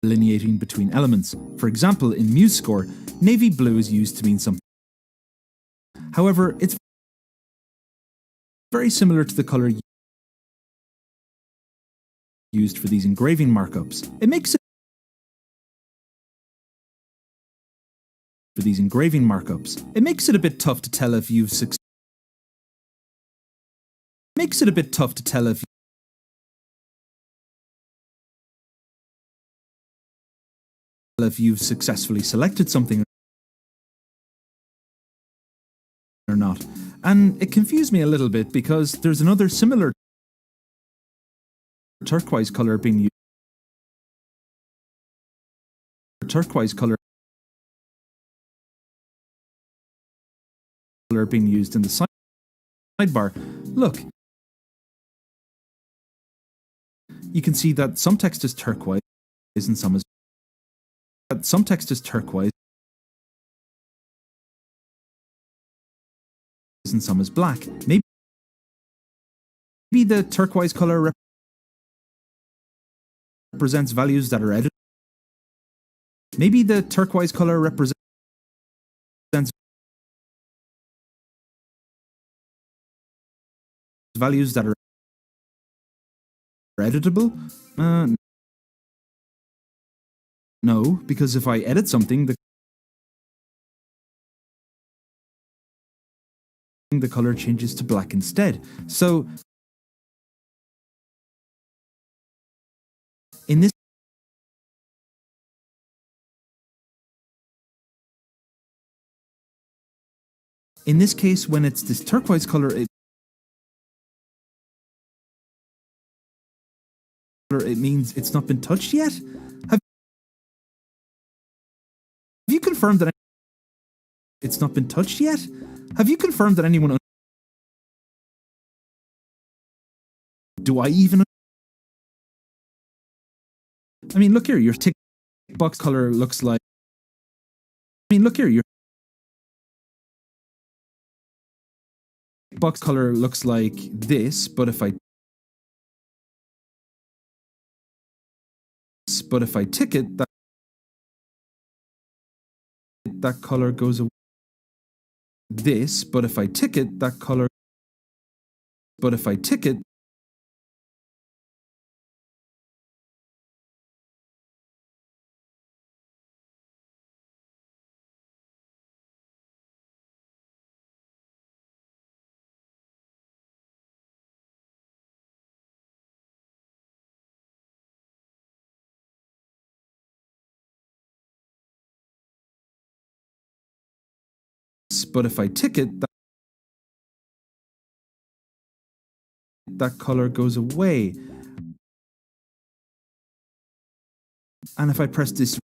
Speaker 1: delineating between elements. For example, in MuseScore, navy blue is used to mean something. However, it's very similar to the color used for these engraving markups. It makes it a bit tough to tell if you've successfully selected something or not. And it confused me a little bit because there's another similar turquoise color being used. Being used in the sidebar. Look, you can see that some text is turquoise and some is black. Maybe Maybe the turquoise color represents values that are editable. Maybe the turquoise color represents values that are editable. No, because if I edit something, the color changes to black instead. So in this case, when it's this turquoise color, it means it's not been touched yet. Have you confirmed that it's not been touched yet? Have you confirmed that anyone? Do I even? I mean, look here. Your tick box color looks like. I mean, look here. Your box color looks like this, but if I tick it, that color goes away. This, but if I tick it, that color. But if I tick it. But if I tick it, that color goes away. And if I press this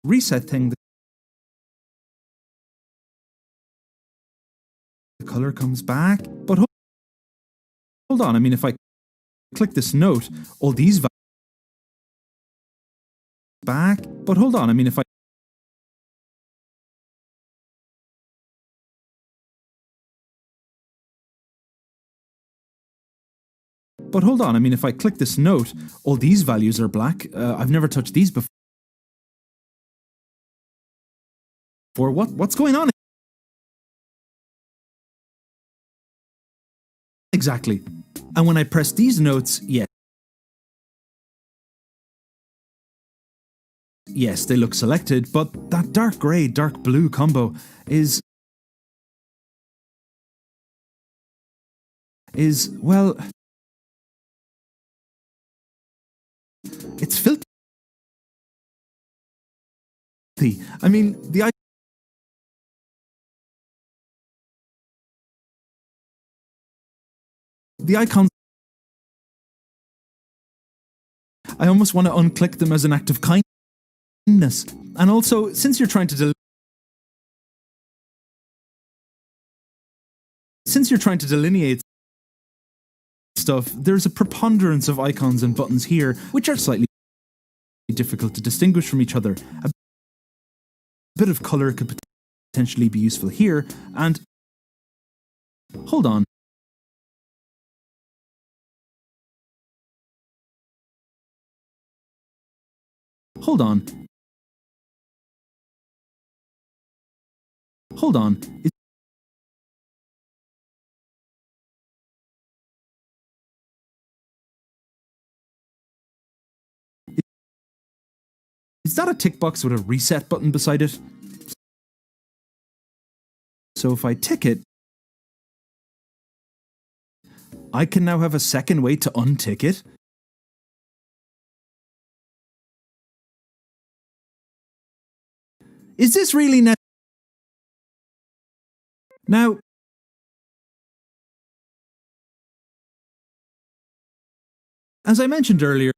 Speaker 1: reset thing, the color comes back. But hold on, I mean, if I click this note, all these values back. But hold on, I mean, if I click this note, all these values are black. I've never touched these before. What's going on? Exactly. And when I press these notes, yes, they look selected, but that dark grey, dark blue combo is well, it's filthy. I mean, the icons, I almost want to unclick them as an act of kindness. And also, since you're trying to delineate stuff, there's a preponderance of icons and buttons here, which are slightly difficult to distinguish from each other. A bit of color could potentially be useful here, and hold on. Hold on. Is that a tick box with a reset button beside it? So if I tick it, I can now have a second way to untick it. Is this really now? As I mentioned earlier,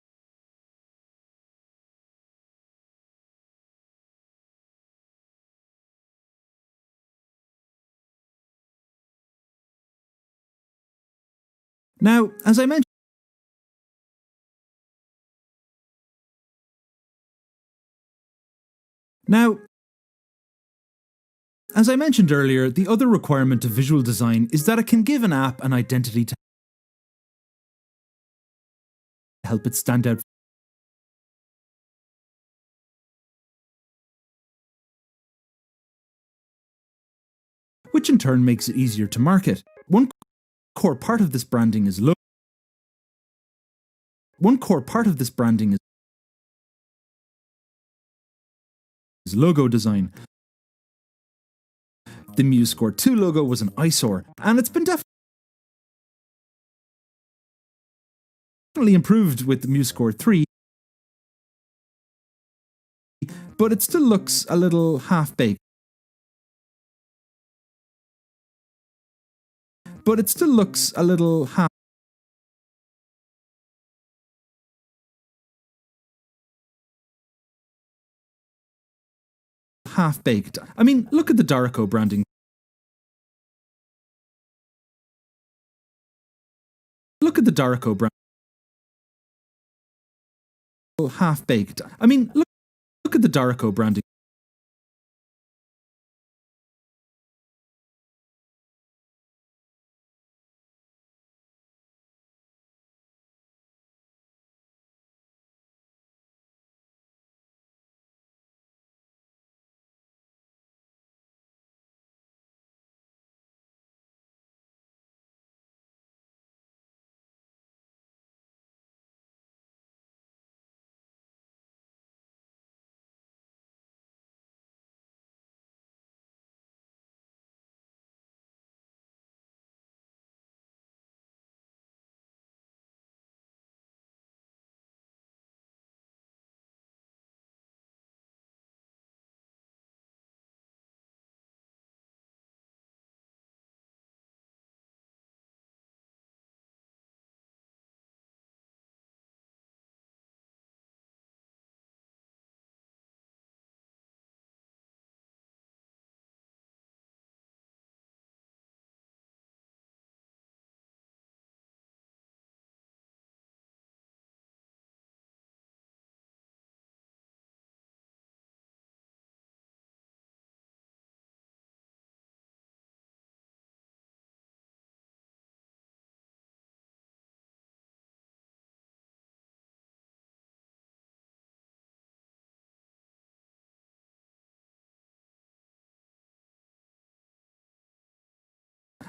Speaker 1: the other requirement of visual design is that it can give an app an identity help it stand out, which in turn makes it easier to market. One core part of this branding is logo design. The MuseScore 2 logo was an eyesore, and it's been definitely improved with the MuseScore 3, but it still looks a little half-baked. Half-baked. I mean, look at the Dorico branding. Half-baked. I mean, look at the Dorico branding.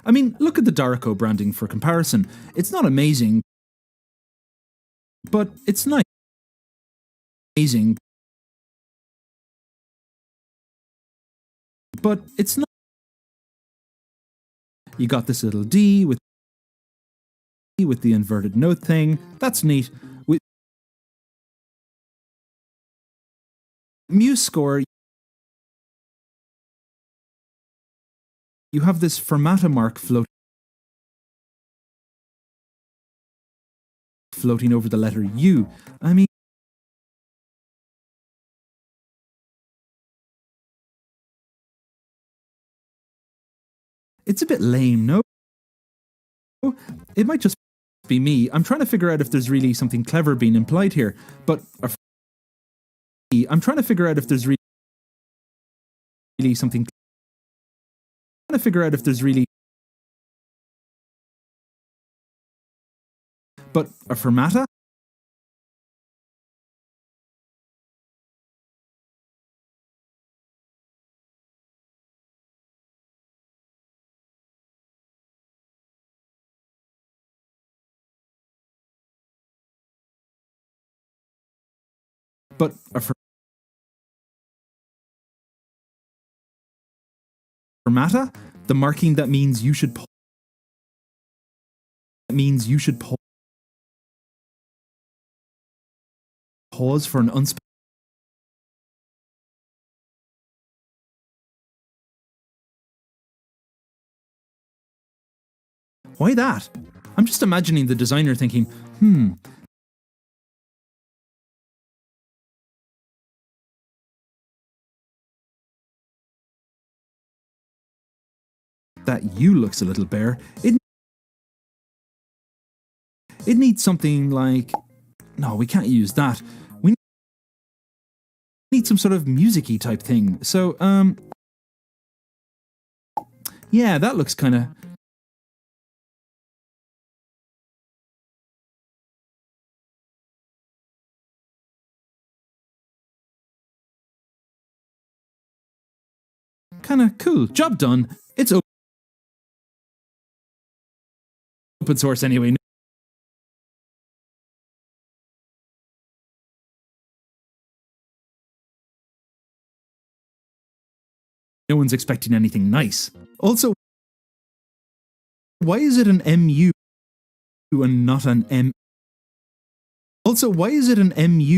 Speaker 1: I mean, look at the Dorico branding for comparison. It's not amazing, but it's nice. You got this little D with the inverted note thing. That's neat. With MuseScore, you have this fermata mark floating over the letter U. I mean, it's a bit lame, no? It might just be me. I'm trying to figure out if there's really something clever being implied here, but I'm trying to figure out if there's really something. Trying to figure out if there's really. But a fermata? But a fermata? The marking that means you should pause for an unspecified. Why that? I'm just imagining the designer thinking, that U looks a little bare. It needs something like, no, we can't use that. We need some sort of music-y type thing. So, yeah, that looks kind of. Kinda cool. Job done. It's open source anyway. No one's expecting anything nice. Also, why is it an MU and not an M? Also, why is it an MU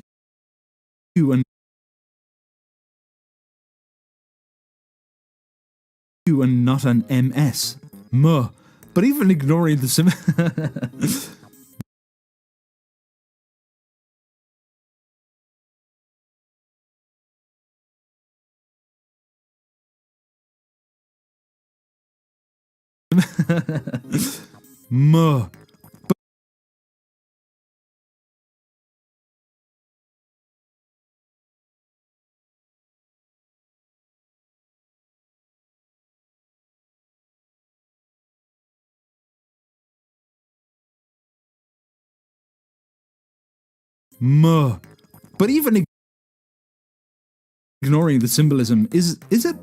Speaker 1: and not an MS? Muh. But even ignoring the Muh. Muh. But even ignoring the symbolism, is it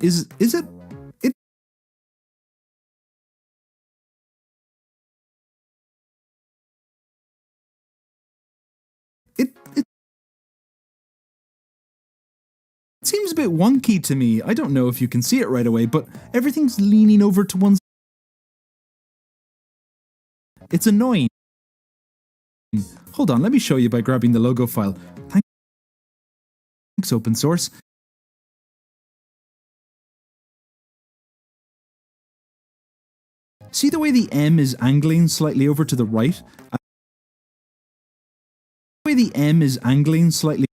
Speaker 1: is it it seems a bit wonky to me. I don't know if you can see it right away, but everything's leaning over to one. It's annoying. Hold on, let me show you by grabbing the logo file. Thanks, open source. See the way the M is angling slightly over to the right? The way the M is angling slightly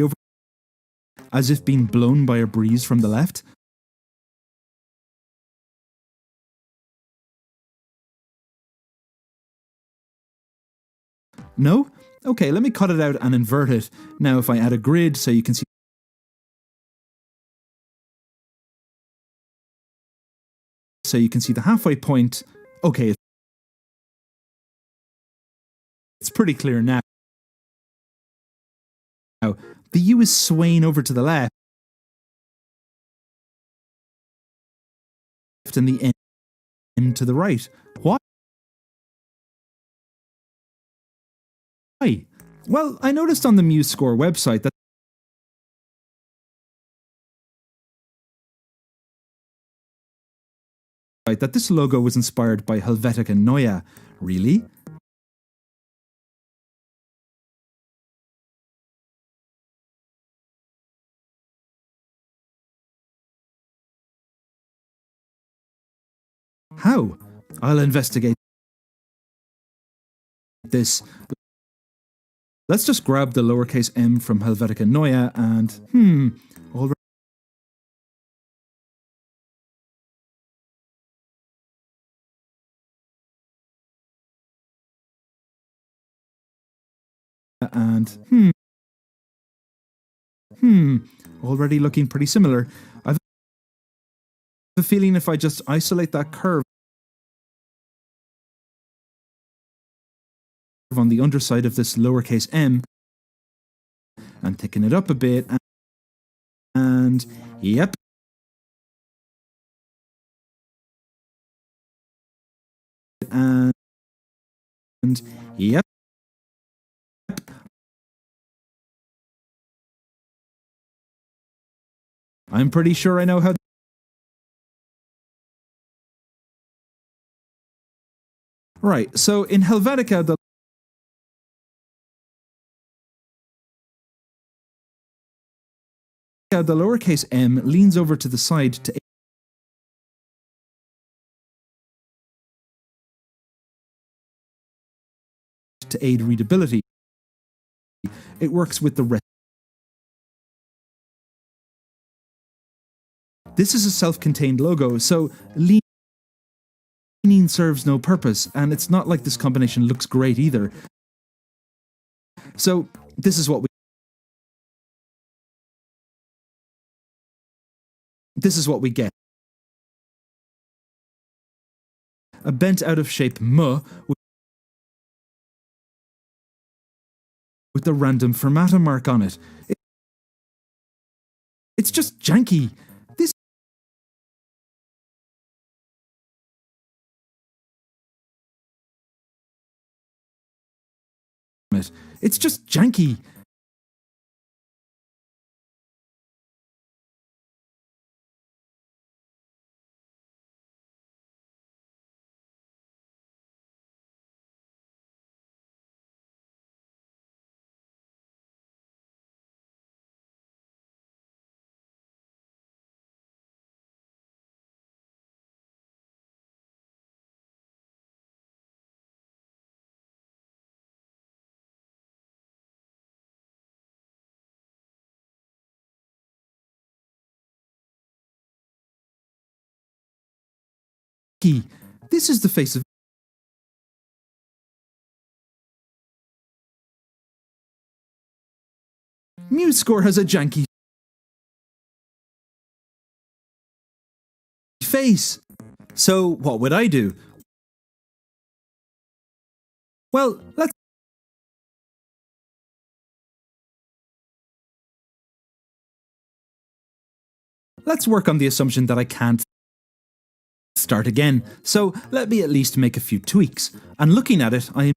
Speaker 1: over, as if being blown by a breeze from the left. No? Okay, let me cut it out and invert it. Now if I add a grid so you can see the halfway point. Okay, it's pretty clear now. Now, the U is swaying over to the left and the M to the right. Why? Well, I noticed on the MuseScore website that this logo was inspired by Helvetica Neue. Really? How? I'll investigate this. Let's just grab the lowercase m from Helvetica Neue and, already. And, already looking pretty similar. I've a feeling if I just isolate that curve on the underside of this lowercase m and thicken it up a bit, and yep. And yep. I'm pretty sure I know how. Right, so in Helvetica, the lowercase m leans over to the side to aid readability. It works with the rest. This is a self-contained logo, so leaning serves no purpose, and it's not like this combination looks great either. So this is what we get. a bent out of shape M with a random fermata mark on it. It's just janky. This It's just janky. This is the face of MuseScore has a janky face. So what would I do? Well, let's work on the assumption that I can't start again. So let me at least make a few tweaks. And looking at it, I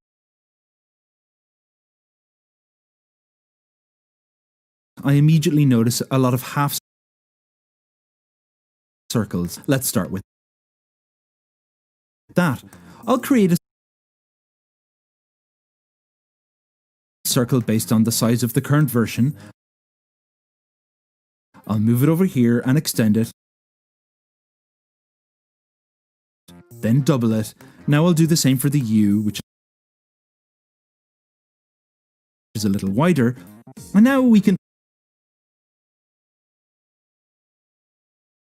Speaker 1: immediately notice a lot of half circles. Let's start with that. I'll create a circle based on the size of the current version. I'll move it over here and extend it. Then double it. Now I'll do the same for the U, which is a little wider. And now we can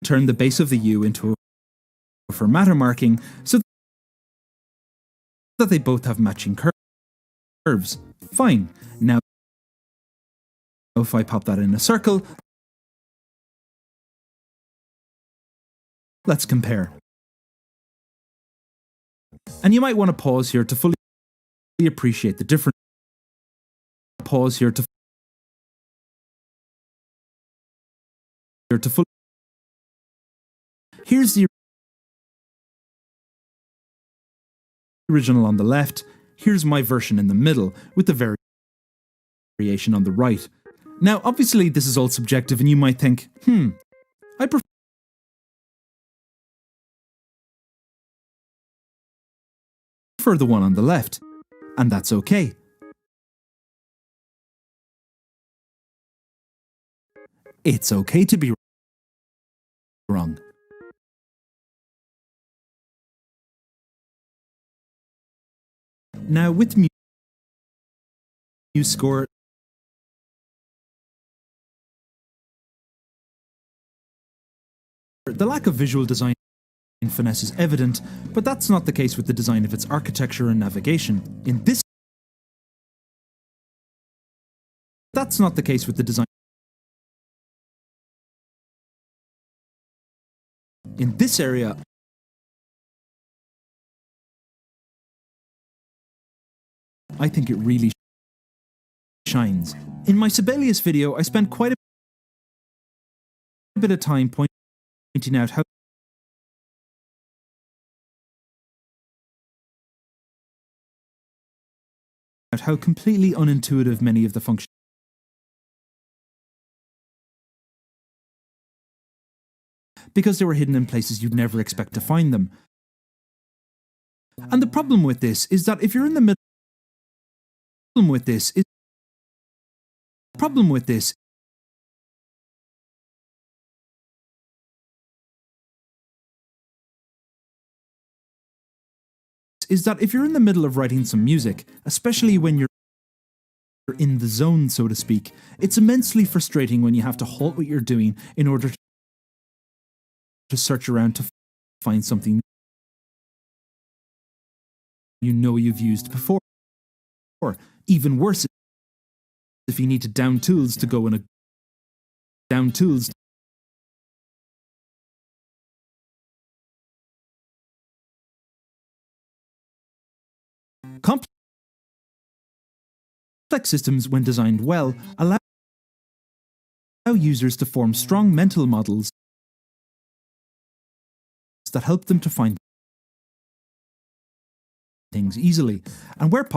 Speaker 1: turn the base of the U into a fermata marking so that they both have matching curves. Fine. Now, if I pop that in a circle, let's compare. And you might want to pause here to fully appreciate the difference. Pause here to fully. Here's the original on the left. Here's my version in the middle with the variation on the right. Now, obviously, this is all subjective, and you might think, I prefer the one on the left, and that's okay. It's okay to be wrong. Now, with MuseScore, the lack of visual design finesse is evident, but that's not the case with the design of its architecture and navigation. That's not the case with the design. In this area, I think it really shines. In my Sibelius video, I spent quite a bit of time pointing out how completely unintuitive many of the functions because they were hidden in places you'd never expect to find them. And the problem with this is that if you're in the middle is that if you're in the middle of writing some music, especially when you're in the zone, so to speak, it's immensely frustrating when you have to halt what you're doing in order to search around to find something you know you've used before. Or even worse, if you need to down tools to go in a down tools Complex systems, when designed well, allow users to form strong mental models that help them to find things easily, and where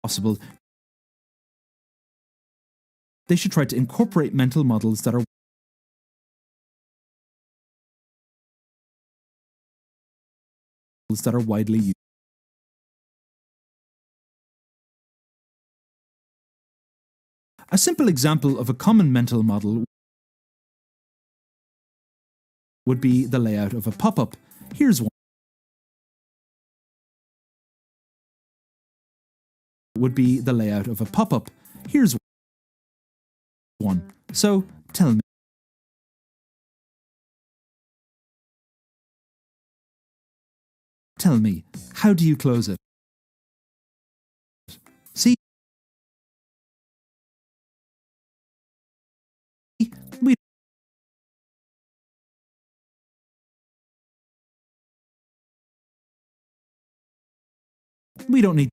Speaker 1: possible, they should try to incorporate mental models that are widely used. A simple example of a common mental model would be the layout of a pop-up. Here's one. Would be the layout of a pop-up. Here's one. So, tell me, how do you close it? See? We don't need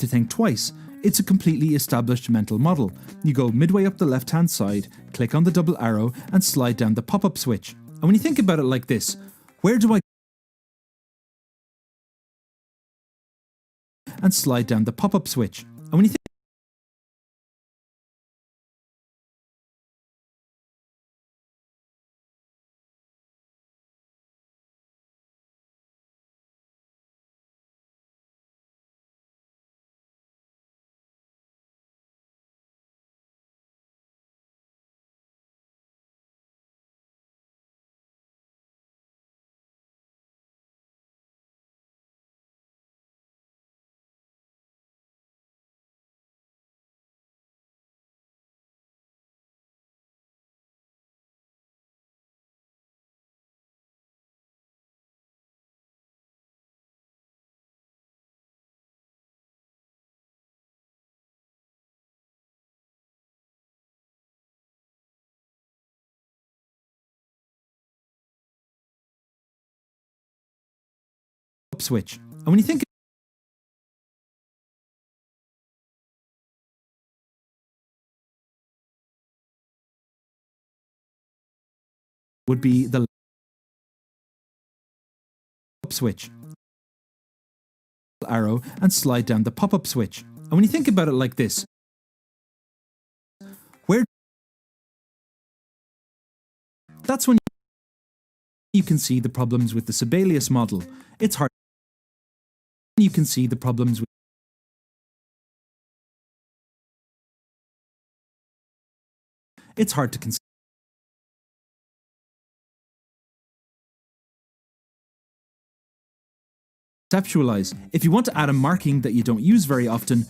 Speaker 1: to think twice. It's a completely established mental model. You go midway up the left-hand side, click on the double arrow, and slide down the pop-up switch. And when you think about it like this, where do I and slide down the pop-up switch? And when you think switch. And when you think would be the switch. Arrow and slide down the pop-up switch. And when you think about it like this, where that's when you can see the problems with the Sibelius model. It's hard. You can see the problems with it's hard to conceptualize. If you want to add a marking that you don't use very often,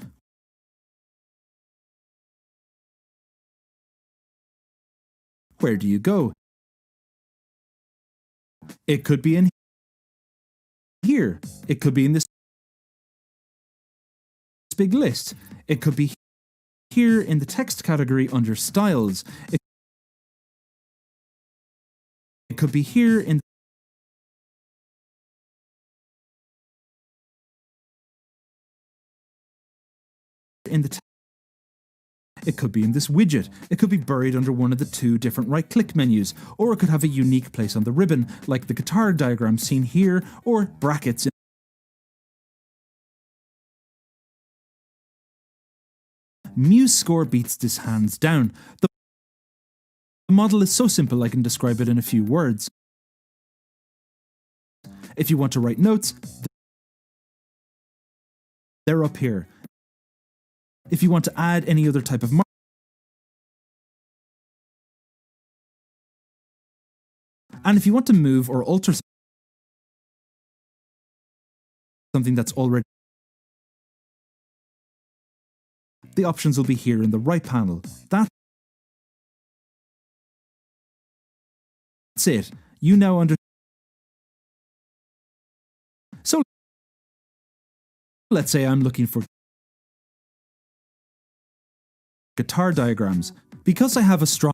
Speaker 1: where do you go? It could be in here. It could be in this big list. It could be here in the text category under styles. It could be here in the it could be in this widget. It could be buried under one of the two different right-click menus, or it could have a unique place on the ribbon, like the guitar diagram seen here, or brackets in MuseScore beats this hands down. The model is so simple I can describe it in a few words. If you want to write notes, they're up here. If you want to add any other type of and if you want to move or alter something that's already, the options will be here in the right panel. That's it. You now understand. So let's say I'm looking for guitar diagrams. Because I have a strong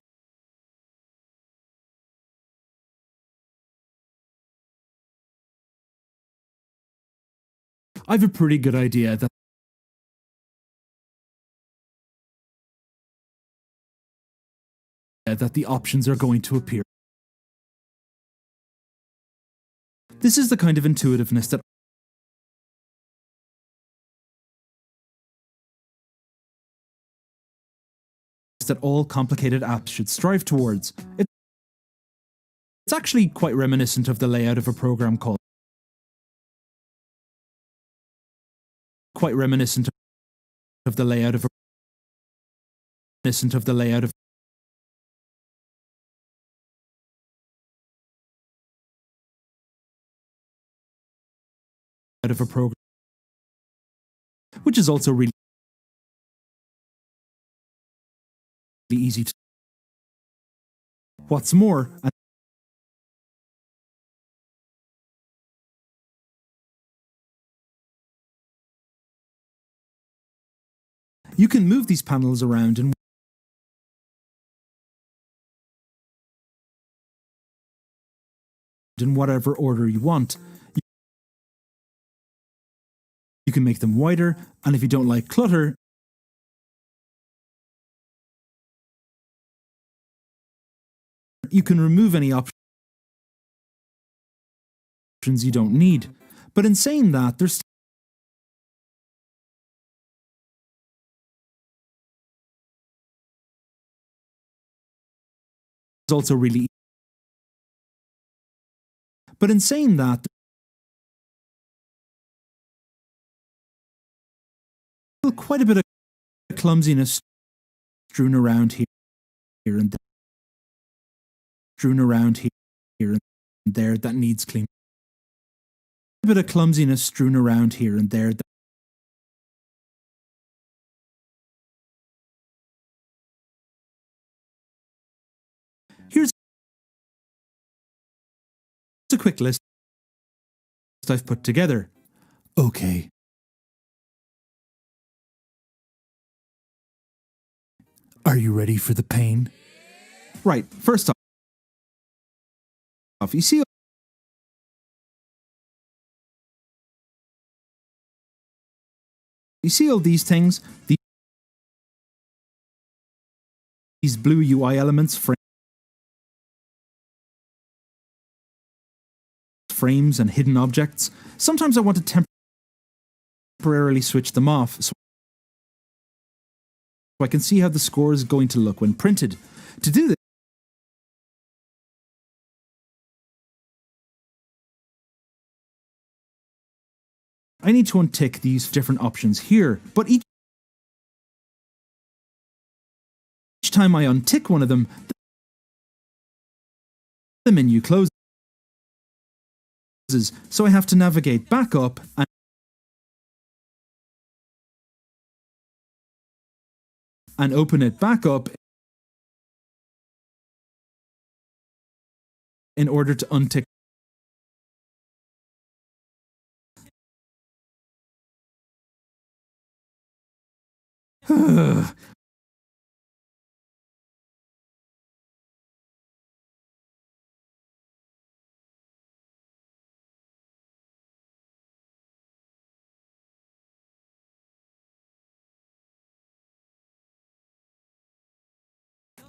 Speaker 1: I've a pretty good idea that the options are going to appear. This is the kind of intuitiveness that all complicated apps should strive towards. It's actually quite reminiscent of the layout of a program called of a program, which is also really easy to. What's more, you can move these panels around in whatever order you want. You can make them wider, and if you don't like clutter, you can remove any options you don't need. But in saying that, there's also really. But in saying that, there's quite a bit of clumsiness strewn around here and there. That needs cleaning. A bit of clumsiness strewn around here and there. Here's a quick list I've put together. Okay. Are you ready for the pain? Right, first off, you see all these things? These blue UI elements, frames and hidden objects. Sometimes I want to temporarily switch them off so I can see how the score is going to look when printed. To do this, I need to untick these different options here, but each time I untick one of them, the menu closes, so I have to navigate back up and open it back up in order to untick.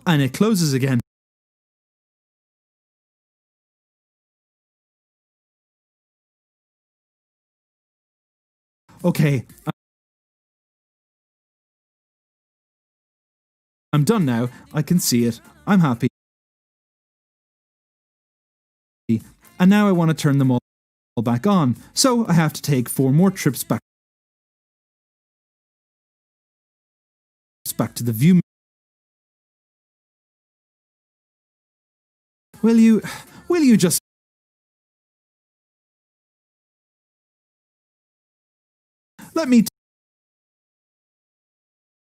Speaker 1: And it closes again. Okay, I'm done now. I can see it. I'm happy. And now I want to turn them all back on. So I have to take 4 more trips back to the view. Will you just let me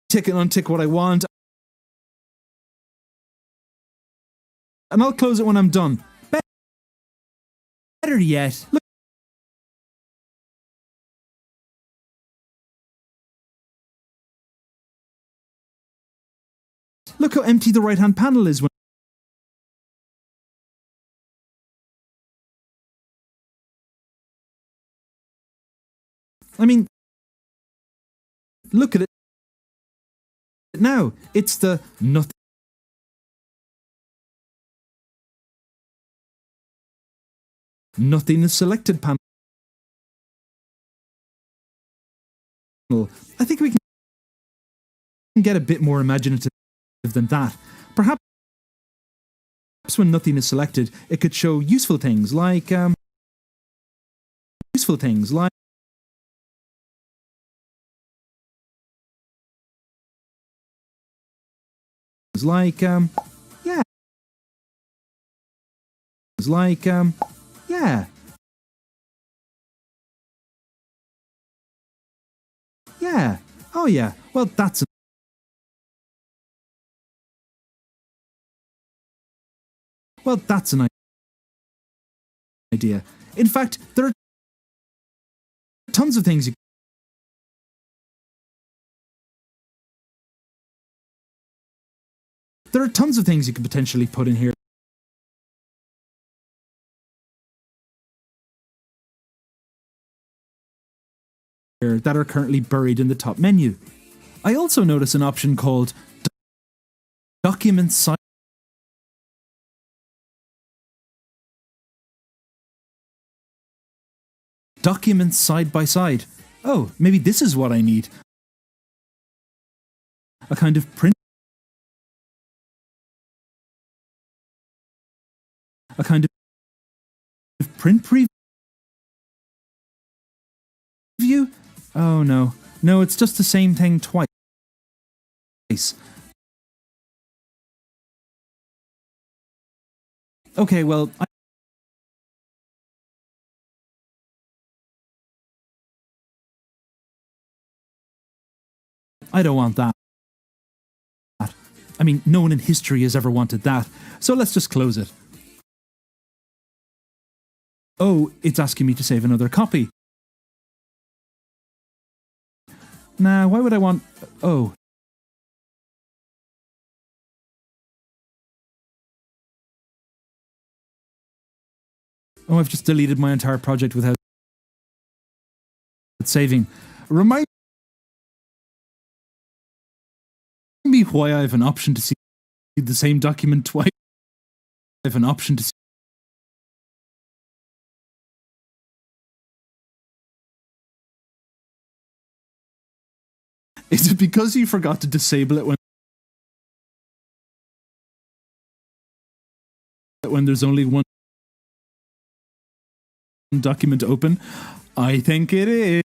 Speaker 1: tick and untick what I want, and I'll close it when I'm done. Better yet, look how empty the right-hand panel is when I mean, look at it now. It's the nothing. Nothing is selected panel. I think we can get a bit more imaginative than that. Perhaps when nothing is selected, it could show useful things like yeah, yeah, yeah, oh yeah. Well, that's an idea. In fact, there are tons of things you could potentially put in here. That are currently buried in the top menu. I also notice an option called Document Side. Documents side by side. Oh, maybe this is what I need. A kind of print. A kind of print preview. Oh no. No, it's just the same thing twice. Okay, well, I don't want that. I mean, no one in history has ever wanted that, so let's just close it. Oh, it's asking me to save another copy. Nah, why would I want... Oh. Oh, I've just deleted my entire project without saving. Remind me why I have an option to see the same document twice. I have an option to see. Is it because you forgot to disable it when there's only one document open? I think it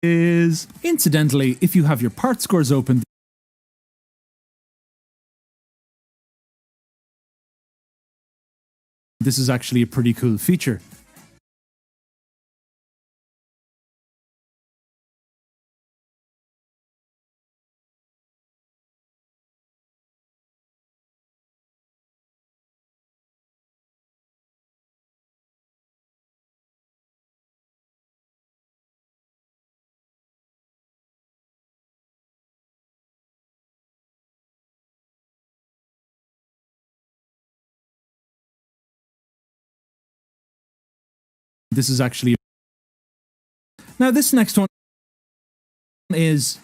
Speaker 1: is. Incidentally, if you have your part scores open, this is actually a pretty cool feature. This is actually... Now, this next one is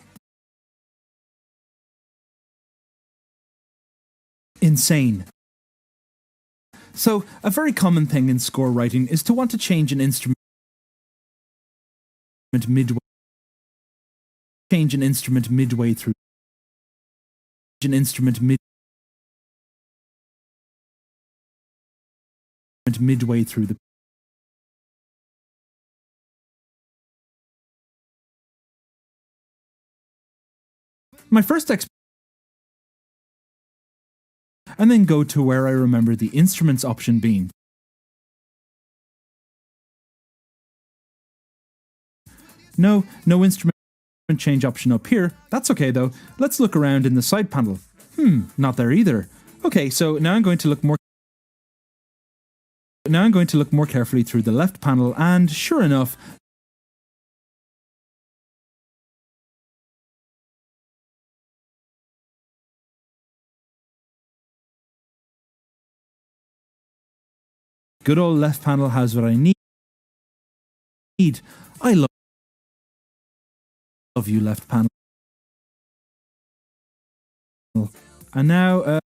Speaker 1: insane. So, a very common thing in score writing is to want to change an instrument midway. Change an instrument midway through. An instrument midway through the... My first and then go to where I remember the instruments option being. No instrument change option up here. That's okay though. Let's look around in the side panel. Not there either. Okay, so now I'm going to look more carefully through the left panel, and sure enough, good old left panel has what I need. I love of you left panel. And now,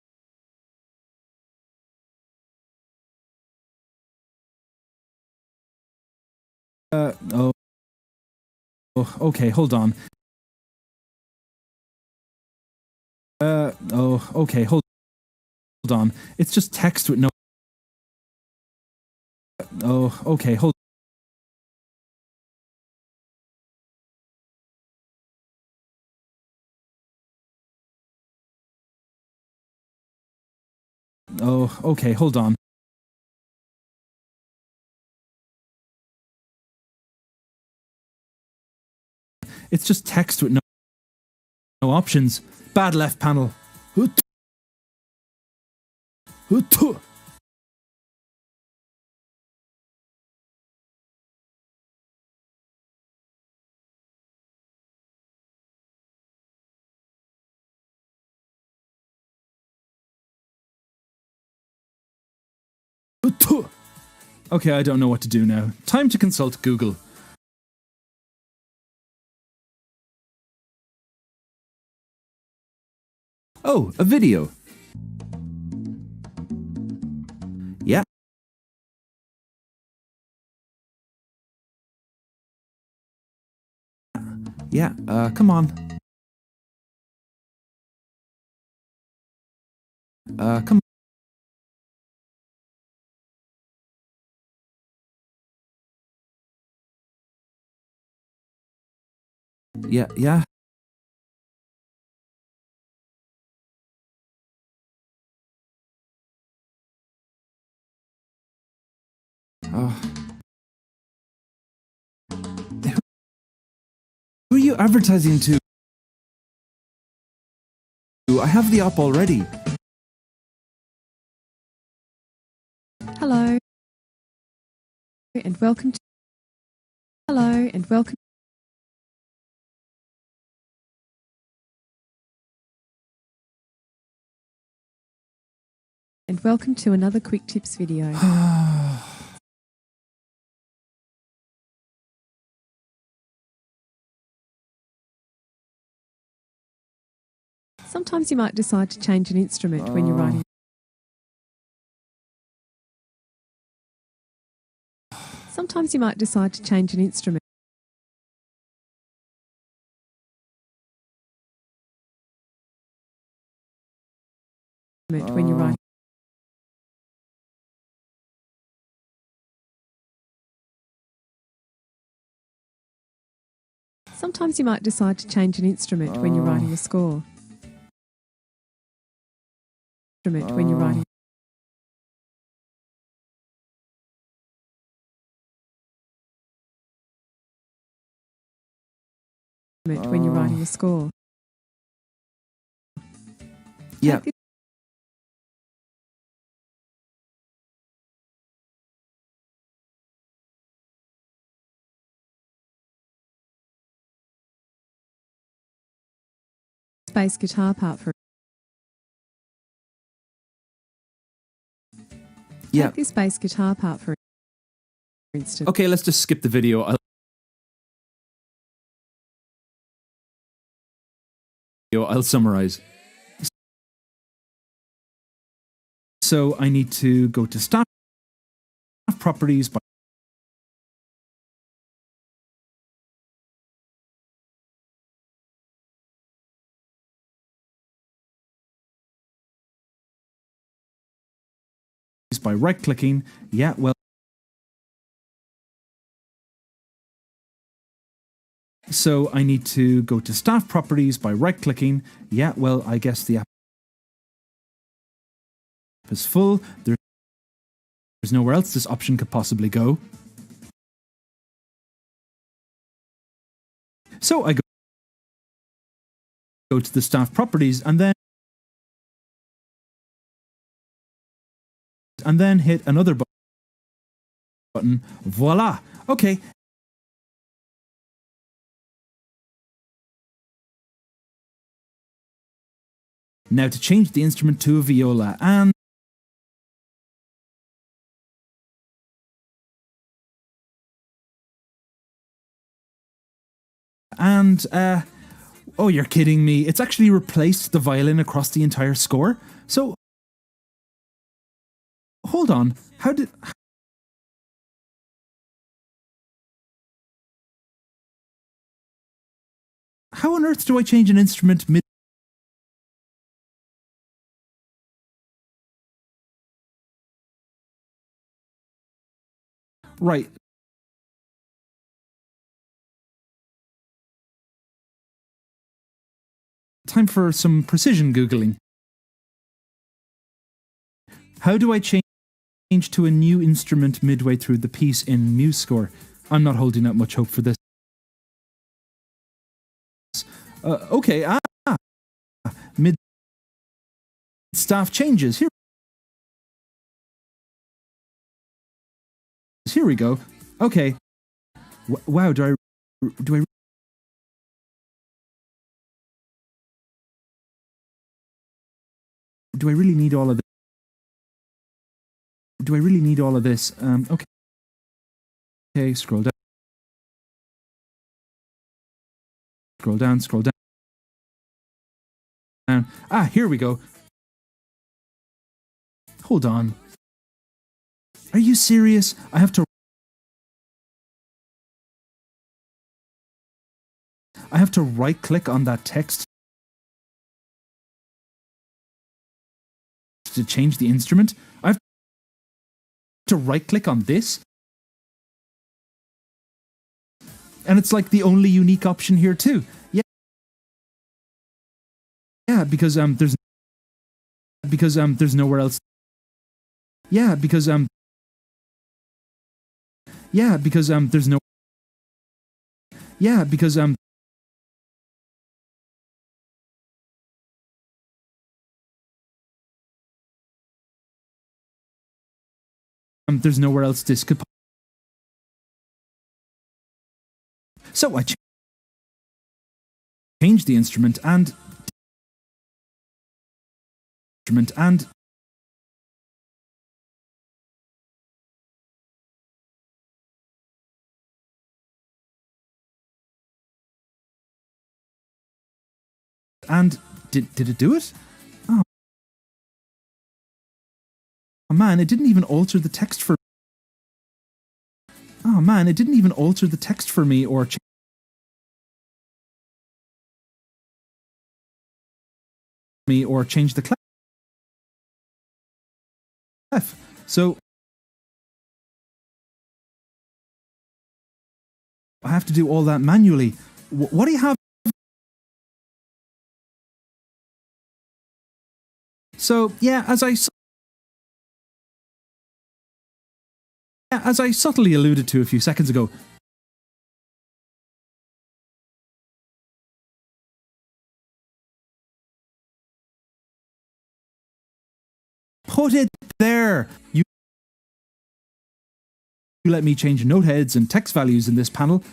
Speaker 1: okay, hold on. Okay, hold on. It's just text with no. Okay, hold okay, hold on. It's just text with no options. Bad left panel. Okay, I don't know what to do now. Time to consult Google. Oh, a video. Yeah. Yeah, come on. Come on. Yeah. Who are you advertising to? I have the app already.
Speaker 3: Hello and welcome to another quick tips video. Sometimes you might decide to change an instrument when you're writing. Sometimes you might decide to change an instrument when you're writing. Sometimes you might decide to change an instrument when you're writing a score. When you're writing. When you're writing a score.
Speaker 1: Yeah.
Speaker 3: Bass guitar part for.
Speaker 1: Yeah.
Speaker 3: Take this bass guitar part for instance.
Speaker 1: Okay, let's just skip the video. I'll summarize. So I need to go to staff properties by right-clicking. Yeah, well. So I need to go to staff properties by right-clicking. Yeah, well, I guess the app is full. There's nowhere else this option could possibly go. So I go to the staff properties and then hit another button. Voila. Okay. Now to change the instrument to a viola, and And, oh, you're kidding me. It's actually replaced the violin across the entire score. So, hold on. How on earth do I change an instrument mid? Right. Time for some precision Googling. How do I change to a new instrument midway through the piece in MuseScore? I'm not holding out much hope for this. Okay, mid staff changes. Here we go. Okay. Wow, do I really need all of this? Do I really need all of this? Okay. Okay, scroll down. Scroll down. Here we go. Hold on. Are you serious? I have to right-click on that text to change the instrument? I have to right-click on this? And it's like the only unique option here too. Yeah, because there's nowhere else. Yeah, because there's no. Yeah, because there's nowhere else this could. So I changed the instrument and did it do it? Oh man, it didn't even alter the text for. Oh man, it didn't even alter the text for me or change the clef. So I have to do all that manually. What do you have? So yeah, as I subtly alluded to a few seconds ago, put it there. You let me change note heads and text values in this panel.